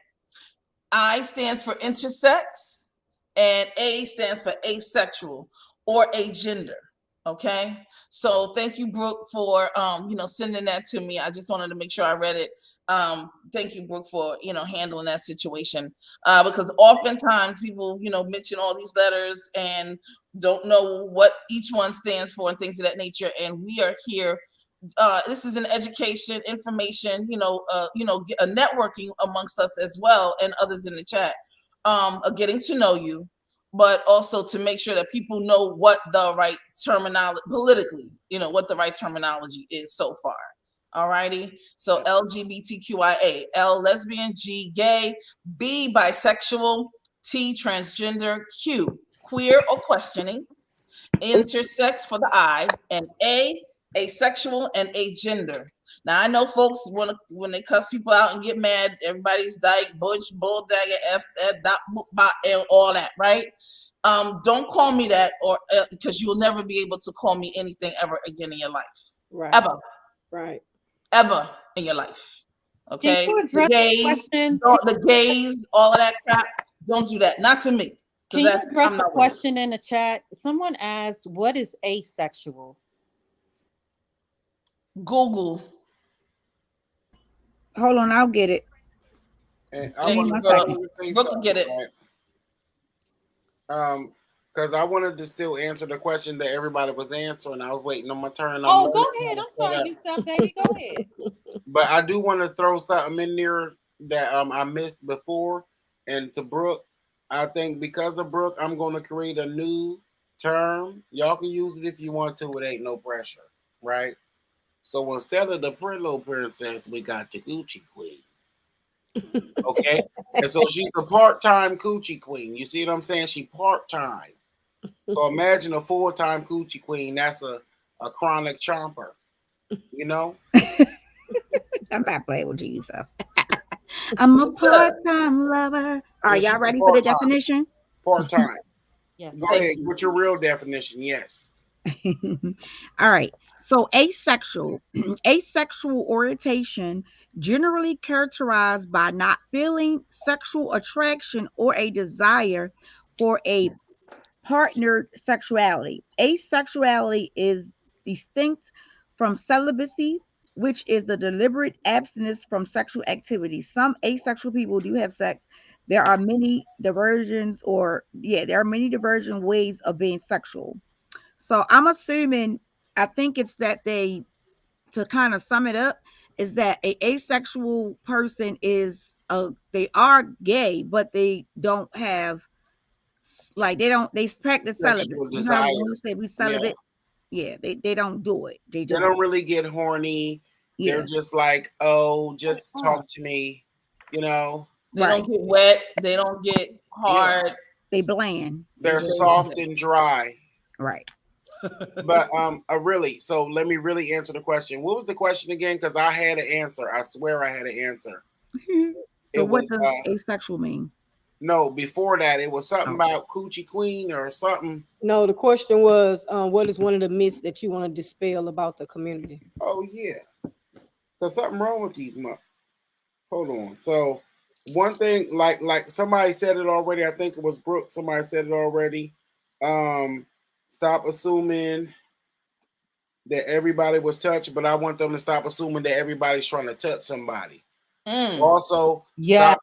Speaker 4: I stands for intersex, and A stands for asexual or agender. Okay, so thank you, Brooke, for sending that to me. I just wanted to make sure I read it. Thank you, Brooke, for handling that situation, because oftentimes people mention all these letters and don't know what each one stands for and things of that nature. And we are here. This is an education, information, a networking amongst us as well, and others in the chat, getting to know you, but also to make sure that people know what the right terminology politically, what the right terminology is so far. All righty. So LGBTQIA, L lesbian, G gay, B bisexual, T transgender, Q queer or questioning, intersex for the I, and A asexual and agender. Now I know folks when they cuss people out and get mad, everybody's dyke, butch, bull dagger, f, dot, and all that, right? Don't call me that, or because you'll never be able to call me anything ever again in your life,
Speaker 2: Right.
Speaker 4: ever,
Speaker 2: Right,
Speaker 4: ever in your life. Okay,
Speaker 1: Can you address
Speaker 4: the gays, all of that crap. Don't do that. Not to me.
Speaker 1: Can you address a question in the chat? Someone asked, "What is asexual?"
Speaker 4: Google.
Speaker 5: Hold on, I'll get it.
Speaker 3: And
Speaker 4: Brooke will get it.
Speaker 3: Right? Because I wanted to still answer the question that everybody was answering. I was waiting on my turn.
Speaker 1: Oh, go ahead. I'm sorry, Yusuf, baby. Go ahead.
Speaker 3: But I do want to throw something in there that I missed before. And to Brooke, I think because of Brooke, I'm going to create a new term. Y'all can use it if you want to. It ain't no pressure, right? So instead of the pretty little princess, we got the Gucci queen. Okay? And so she's a part-time coochie queen. You see what I'm saying? She part-time. So imagine a full-time coochie queen. That's a chronic chomper.
Speaker 5: I'm not playing with you, so. I'm a
Speaker 4: What's up?
Speaker 5: part-time lover. Are
Speaker 3: Yeah, she's
Speaker 5: y'all ready for the
Speaker 3: part-time.
Speaker 5: definition?
Speaker 3: Part-time.
Speaker 1: Yes.
Speaker 3: Go
Speaker 4: Thank
Speaker 3: ahead.
Speaker 4: you.
Speaker 3: What's your real definition? Yes.
Speaker 5: All right. So asexual, asexual orientation generally characterized by not feeling sexual attraction or a desire for a partnered sexuality. Asexuality is distinct from celibacy, which is the deliberate abstinence from sexual activity. Some asexual people do have sex. There are many diversions, or yeah, there are many diversion ways of being sexual. So I'm assuming, I think it's that they, to kind of sum it up, is that a asexual person is they are gay, but they don't have, like, they don't, they practice celibacy.
Speaker 3: Sexual
Speaker 5: You know how when we
Speaker 3: desires.
Speaker 5: say we
Speaker 3: Yeah.
Speaker 5: celibate, yeah, they don't do it. They
Speaker 3: They
Speaker 5: just,
Speaker 3: don't really get horny. They're
Speaker 5: yeah,
Speaker 3: just like, oh, just talk to me. You know,
Speaker 4: They
Speaker 5: right.
Speaker 4: don't get wet. They don't get
Speaker 3: yeah.
Speaker 4: hard.
Speaker 5: They bland. They
Speaker 3: They're
Speaker 5: just
Speaker 3: soft
Speaker 5: bland.
Speaker 3: and dry.
Speaker 5: Right.
Speaker 3: But really, so let me really answer the question. What was the question again? Because I had an answer. I swear I had an answer.
Speaker 5: So
Speaker 3: It
Speaker 5: what
Speaker 3: was
Speaker 5: does asexual mean?
Speaker 3: no, before that it was something
Speaker 5: Oh.
Speaker 3: about Coochie Queen or something.
Speaker 2: No, the question was, what is one of the myths that you want to dispel about the community?
Speaker 3: Oh yeah. Because something wrong with these months. Hold on. So one thing, like somebody said it already. I think it was Brooke. Somebody said it already. Um, Stop assuming that everybody was touched, but I want them to stop assuming that everybody's trying to touch somebody.
Speaker 4: Mm.
Speaker 3: Also,
Speaker 1: Yeah.
Speaker 3: stop.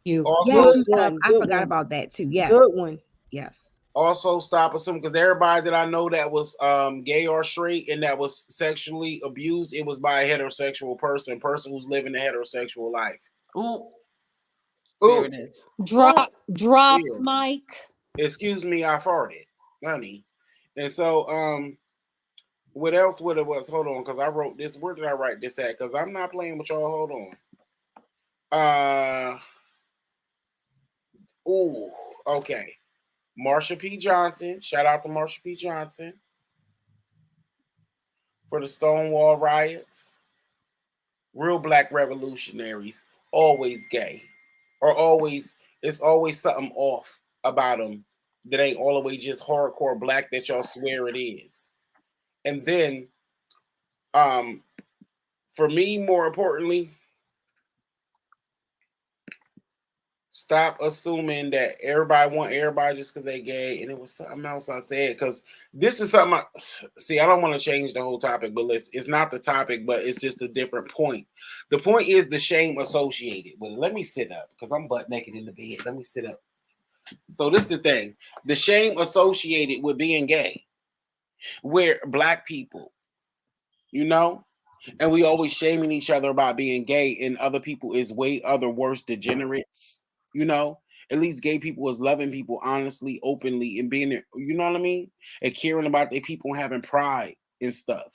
Speaker 1: You.
Speaker 5: Yes,
Speaker 3: Also,
Speaker 2: Good
Speaker 5: stuff.
Speaker 2: one.
Speaker 5: I
Speaker 2: Good
Speaker 5: forgot
Speaker 2: one.
Speaker 5: about that too. Yes.
Speaker 2: Good one.
Speaker 5: Yes.
Speaker 3: also stop assuming because everybody that I know that was gay or straight and that was sexually abused, it was by a heterosexual person who's living a heterosexual life.
Speaker 4: Ooh, there
Speaker 3: Ooh,
Speaker 4: it is.
Speaker 1: Drop drops,
Speaker 3: yeah.
Speaker 1: Mike.
Speaker 3: Excuse me, I farted, honey. And so, what else would it was? Hold on, because I wrote this. Where did I write this at? Because I'm not playing with y'all. Hold on. Ooh, okay. Marsha P. Johnson. Shout out to Marsha P. Johnson for the Stonewall riots. Real black revolutionaries, always gay, or always it's always something off about them that ain't all the way just hardcore black that y'all swear it is. And then, um, for me, more importantly, stop assuming that everybody want everybody just because they gay. And it was something else I said because this is something. See, I don't want to change the whole topic, but it's not the topic, but it's just a different point. The point is the shame associated with it. Let me sit up because I'm butt naked in the bed. Let me sit up. So this is the thing: the shame associated with being gay, where black people, you know. And we always shaming each other about being gay, and other people is way other worse degenerates. You know, at least gay people is loving people honestly, openly, and being, you know what I mean, and caring about their people and having pride and stuff.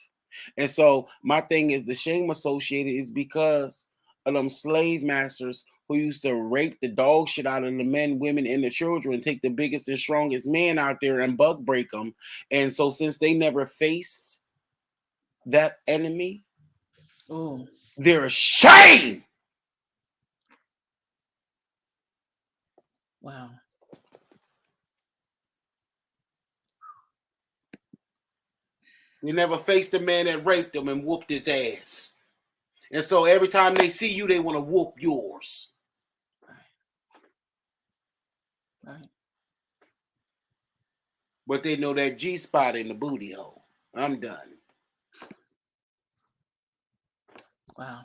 Speaker 3: And so my thing is the shame associated is because of them slave masters who used to rape the dog shit out of the men, women, and the children, take the biggest and strongest man out there and bug break them. And so since they never faced that enemy,
Speaker 4: Ooh,
Speaker 3: they're ashamed.
Speaker 4: wow.
Speaker 3: They never faced the man that raped them and whooped his ass. And so every time they see you, they want to whoop yours.
Speaker 4: Right.
Speaker 3: But they know that G spot in the booty hole. I'm done.
Speaker 4: Wow.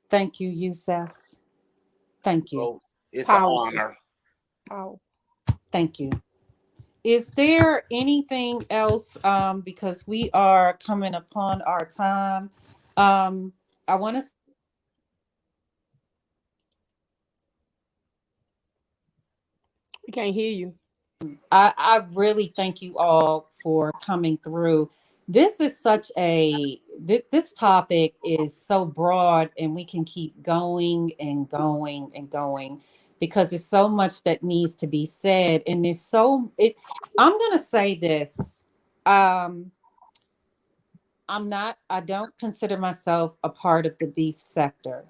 Speaker 1: Thank you, Yusef. Thank you.
Speaker 3: So it's an
Speaker 2: Powerful.
Speaker 3: honor.
Speaker 2: Powerful.
Speaker 1: Thank you. Is there anything else? Because we are coming upon our time. I want to.
Speaker 2: We can't hear you.
Speaker 1: I really thank you all for coming through. This is such a this topic is so broad, and we can keep going and going and going because there's so much that needs to be said, and there's so it. I'm gonna say this. Um, I don't consider myself a part of the beef sector,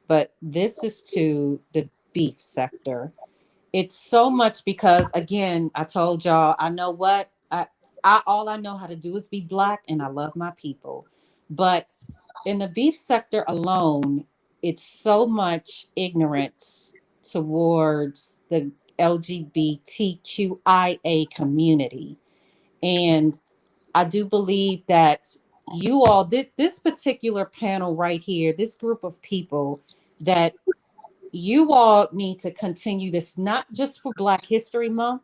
Speaker 1: but this is to the beef sector. It's so much because, again, I told y'all, I know what I all I know how to do is be black, and I love my people. But in the beef sector alone, it's so much ignorance towards the LGBTQIA community. And I do believe that you all, this particular panel right here, this group of people, that you all need to continue this, not just for Black History Month.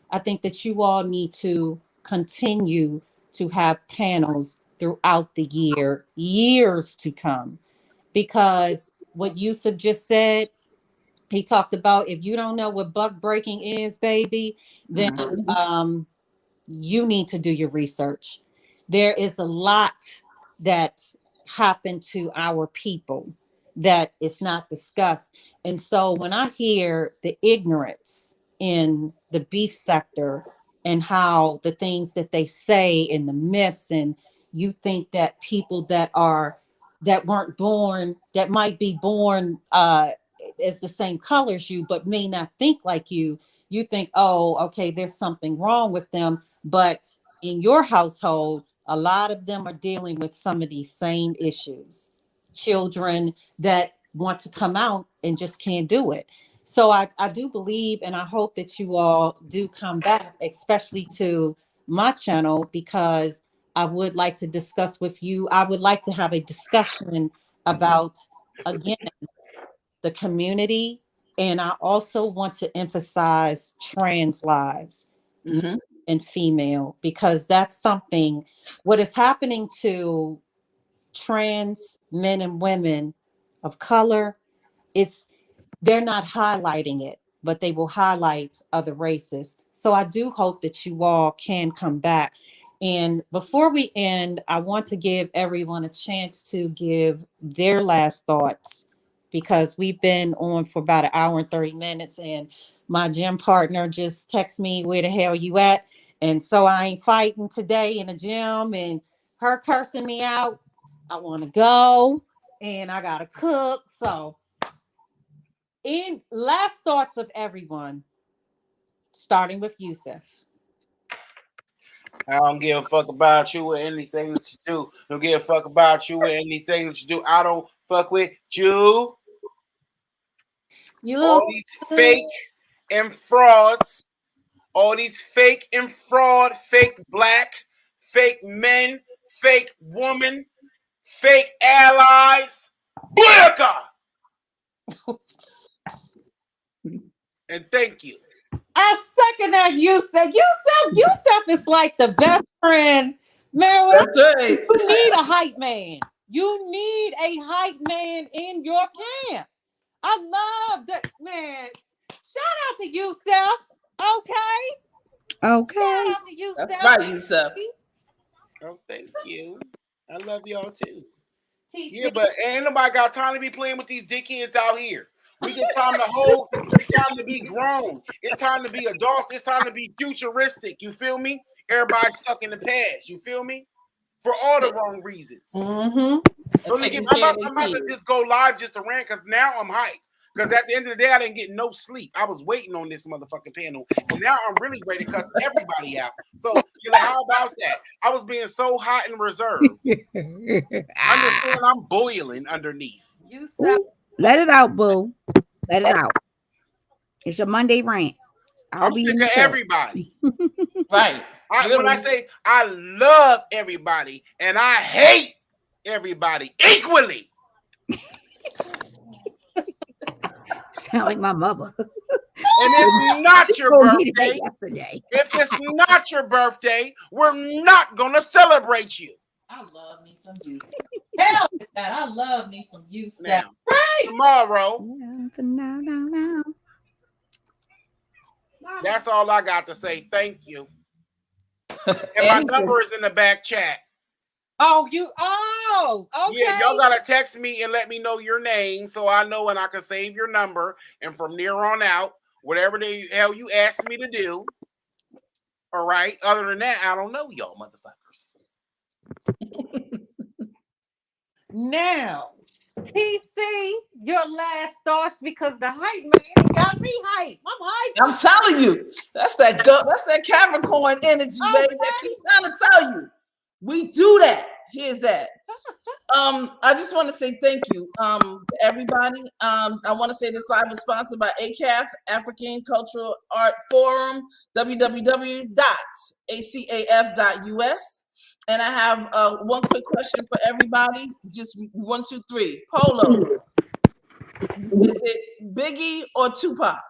Speaker 1: I think that you all need to continue to have panels throughout the year, years to come, because what Yusuf just said, he talked about, if you don't know what buck breaking is, baby, then you need to do your research. There is a lot that happened to our people that is not discussed. And so when I hear the ignorance in the beef sector and how the things that they say and the myths, and you think that people that weren't born, that might be born as the same color as you, but may not think like you think, oh, okay, there's something wrong with them. But in your household, a lot of them are dealing with some of these same issues. Children that want to come out and just can't do it. So I do believe, and I hope that you all do come back, especially to my channel, because I would like to discuss with you. I would like to have a discussion about, again, the community. And I also want to emphasize trans lives, male and female, because that's something, what is happening to trans men and women of color, it's, they're not highlighting it, but they will highlight other races. So I do hope that you all can come back. And before we end, I want to give everyone a chance to give their last thoughts, because we've been on for about an hour and 30 minutes. And my gym partner just texted me, where the hell you at? And so I ain't fighting today in the gym and her cursing me out. I want to go and I got to cook. So, in last thoughts of everyone, starting with Yusuf.
Speaker 3: I don't give a fuck about you or anything that you do. Don't give a fuck about you or anything that you do. I don't fuck with you.
Speaker 1: You
Speaker 3: All
Speaker 1: little
Speaker 3: these fake and frauds, all these fake and fraud, fake black, fake men, fake woman, fake allies. Booyaka! And thank you.
Speaker 1: I second that, Yusuf. Yusuf is like the best friend. Man,
Speaker 4: That's right.
Speaker 1: you need a hype man. You need a hype man in your camp. I love that, man. Shout out to Yusuf. Okay.
Speaker 5: Okay.
Speaker 1: Shout out to Yusuf.
Speaker 4: That's right, Yusuf.
Speaker 3: Oh, thank you. I love y'all too.
Speaker 1: TC.
Speaker 3: Yeah, but ain't nobody got time to be playing with these dickheads out here. We get time to hold. It's time to be grown. It's time to be adults. It's time to be futuristic. You feel me? Everybody's stuck in the past. You feel me? For all the wrong reasons.
Speaker 1: Mm-hmm.
Speaker 3: So I'm about to just go live just to rant, because now I'm hyped. Because at the end of the day, I didn't get no sleep. I was waiting on this motherfucking panel. And now I'm really ready to cuss everybody out. So, how about that? I was being so hot and reserved. Understand, I'm boiling underneath.
Speaker 1: Yusuf.
Speaker 5: Let it out, boo. Let it out. It's your Monday rant.
Speaker 3: I'm sick of everybody.
Speaker 4: Right.
Speaker 3: When I say I love everybody and I hate everybody equally.
Speaker 5: Sound like my mother.
Speaker 3: And it's not your birthday.
Speaker 5: Yesterday.
Speaker 3: If it's not your birthday, we're not gonna celebrate you.
Speaker 1: I love me some Yusuf. Hell with that. I love me some Yusuf.
Speaker 3: Now,
Speaker 1: Right.
Speaker 3: tomorrow.
Speaker 5: No.
Speaker 3: That's all I got to say. Thank you. And my number is in the back chat.
Speaker 1: Oh, okay.
Speaker 3: Yeah, y'all gotta text me and let me know your name so I know, and I can save your number. And from there on out, whatever the hell you asked me to do. All right. Other than that, I don't know y'all motherfuckers.
Speaker 1: Now, TC, your last thoughts because the hype man got me hype. I'm hype.
Speaker 4: I'm telling you, that's that Capricorn energy, baby. I keep trying to tell you, we do that. Here's that. I just want to say thank you, to everybody. I want to say this live is sponsored by ACAF, African Cultural Art Forum, www.acaf.us. And I have one quick question for everybody. Just 1, 2, 3. Polo, is it Biggie or Tupac?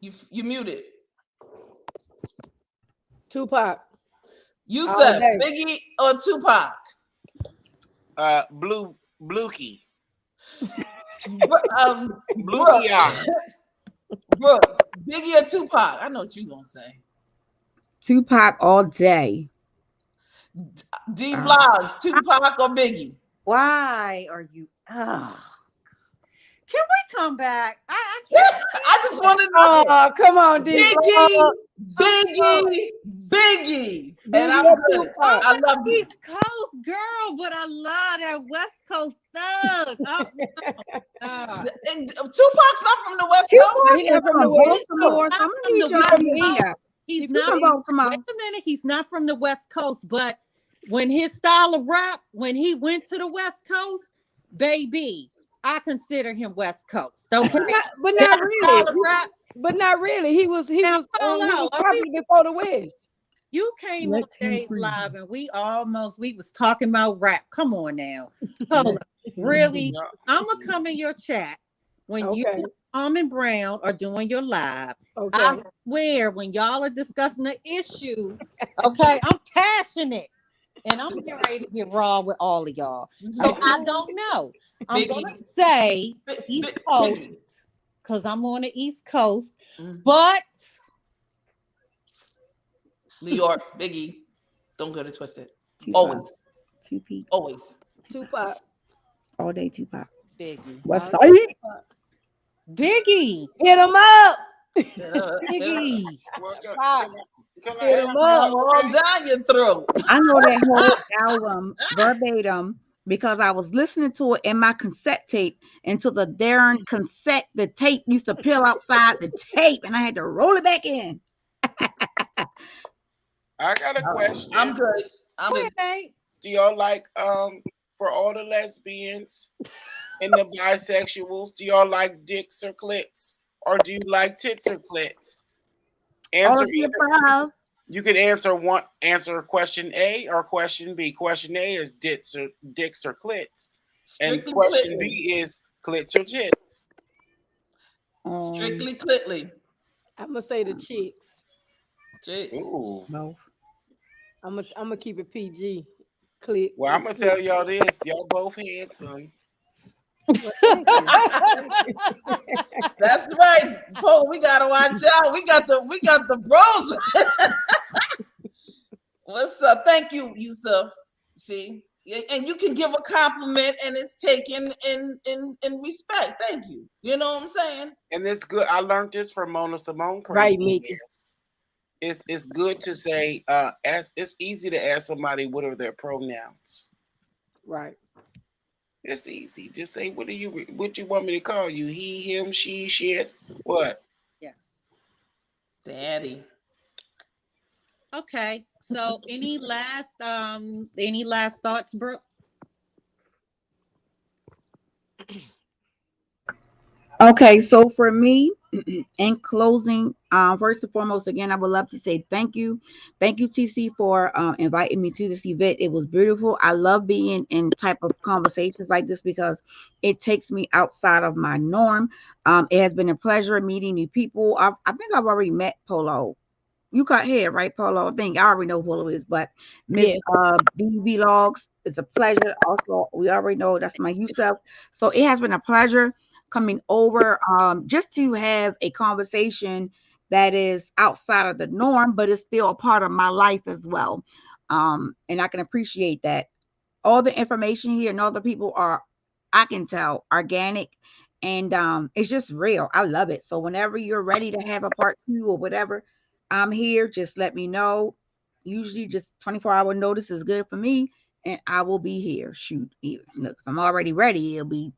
Speaker 4: You muted.
Speaker 2: Tupac.
Speaker 4: You said Biggie or Tupac?
Speaker 3: Bluekie.
Speaker 4: Brooke. Brooke, Biggie or Tupac? I know what you're gonna say.
Speaker 5: Tupac all day.
Speaker 4: D Vlogs, Tupac or Biggie?
Speaker 1: Why are you? Can we come back? I can't.
Speaker 4: I just want to know.
Speaker 2: Oh, come on, D.
Speaker 4: Biggie. And I'm good. I love you.
Speaker 1: East Coast girl, but I love that West Coast thug.
Speaker 4: And Tupac's not from the West Coast.
Speaker 5: He's from Baltimore.
Speaker 1: He's not from Baltimore. Wait a minute, he's not from the West Coast, but when his style of rap, when he went to the West Coast, baby, I consider him West Coast. Okay,
Speaker 2: but not really. But not really. He was probably before the West.
Speaker 1: You came on Days Live and we was talking about rap. Come on now. Hold on. Really? I'm gonna come in your chat when you and Brown are doing your live. Okay. I swear when y'all are discussing the issue, okay, I'm passionate and I'm getting ready to get raw with all of y'all. So I don't know. I'm gonna say East Coast because I'm on the East Coast, but
Speaker 4: New York, Biggie, don't get it twisted. Always. Always.
Speaker 2: Tupac.
Speaker 5: All day Tupac.
Speaker 1: Biggie.
Speaker 5: West Side.
Speaker 1: Biggie.
Speaker 2: Hit him up.
Speaker 1: Biggie.
Speaker 2: Hit him up.
Speaker 4: All down your throat.
Speaker 5: I know that whole album verbatim because I was listening to it in my cassette tape until the darn the tape used to peel outside the tape and I had to roll it back in.
Speaker 3: I got a question.
Speaker 4: I'm good.
Speaker 3: Do y'all like for all the lesbians and the bisexuals, do y'all like dicks or clits? Or do you like tits or clits? Answer either. You can answer question A or question B. Question A is dicks or clits. And question B is clits or tits.
Speaker 4: Strictly clitly.
Speaker 2: I'm gonna say the chicks.
Speaker 3: Ooh.
Speaker 5: No.
Speaker 2: I'm gonna keep it PG. Click.
Speaker 3: Well, I'm gonna tell y'all this. Y'all both handsome.
Speaker 4: That's right, Paul. We gotta watch out. We got the bros. What's up? Thank you, Yusuf. See, and you can give a compliment, and it's taken in respect. Thank you. You know what I'm saying?
Speaker 3: And it's good. I learned this from Mona Simone.
Speaker 2: Right, Mickey.
Speaker 3: It's good to say. It's easy to ask somebody what are their pronouns.
Speaker 2: Right.
Speaker 3: It's easy. Just say what you want me to call you? He, him, she, shit. What?
Speaker 1: Yes.
Speaker 4: Daddy.
Speaker 1: Okay. So any last thoughts, Brooke?
Speaker 5: Okay, so for me, in closing, first and foremost, again, I would love to say thank you, TC, for inviting me to this event. It was beautiful. I love being in type of conversations like this because it takes me outside of my norm. It has been a pleasure meeting new people. I think I've already met Polo. You got here, right, Polo? I think I already know who Polo is, but Miss BB Logs, it's a pleasure. Also, we already know that's my Yusuf. So it has been a pleasure coming over just to have a conversation that is outside of the norm, but it's still a part of my life as well. And I can appreciate that. All the information here and all the people are, I can tell, organic, and it's just real. I love it. So whenever you're ready to have a part 2 or whatever, I'm here. Just let me know. Usually just 24-hour notice is good for me. and I will be here. Shoot, look, if I'm already ready, it'll be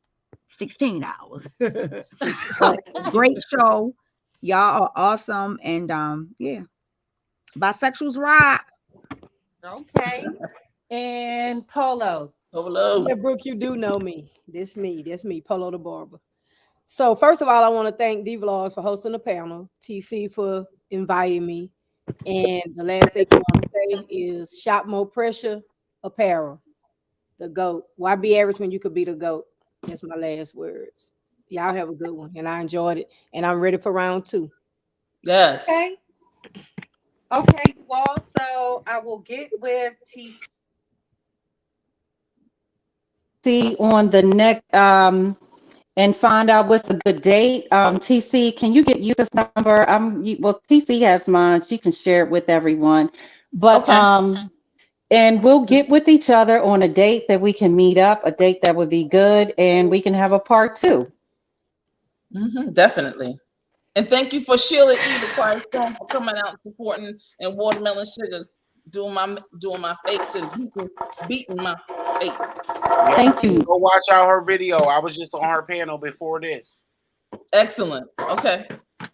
Speaker 5: 16 hours. But great show. Y'all are awesome. And yeah, bisexuals rock.
Speaker 1: Okay. And Polo.
Speaker 4: Hello.
Speaker 2: Yeah, Brooke, you do know me. This me, Polo the Barber. So first of all, I want to thank D Vlogs for hosting the panel, TC for inviting me. And the last thing I want to say is shop more pressure apparel. The GOAT. Why be average when you could be the GOAT? That's my last words. Y'all have a good one. And I enjoyed it. And I'm ready for round 2.
Speaker 4: Yes.
Speaker 1: Okay. Okay, well, so I will get with TC.
Speaker 6: See on the next and find out what's a good date. TC, can you get Yusuf's number? Well, TC has mine. She can share it with everyone. But
Speaker 4: Okay.
Speaker 6: and we'll get with each other on a date that we can meet up, a date that would be good, and we can have a part 2.
Speaker 4: Definitely. And thank you for Sheila E. the Quiet Storm for coming out and supporting, and Watermelon Sugar doing my fakes and beating my face.
Speaker 3: Yeah,
Speaker 6: Thank you.
Speaker 3: go watch out her video. I was just on her panel before this.
Speaker 4: Excellent. Okay.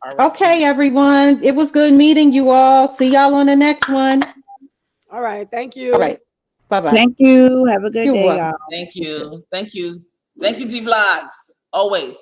Speaker 3: All right.
Speaker 6: Okay, everyone. It was good meeting you all. See y'all on the next one.
Speaker 2: All right. Thank you.
Speaker 6: All right. Bye-bye.
Speaker 5: Thank you. Have a good
Speaker 6: You're
Speaker 5: day,
Speaker 6: welcome.
Speaker 5: y'all.
Speaker 4: Thank you. Thank you. Thank you, D Vlogs. Always.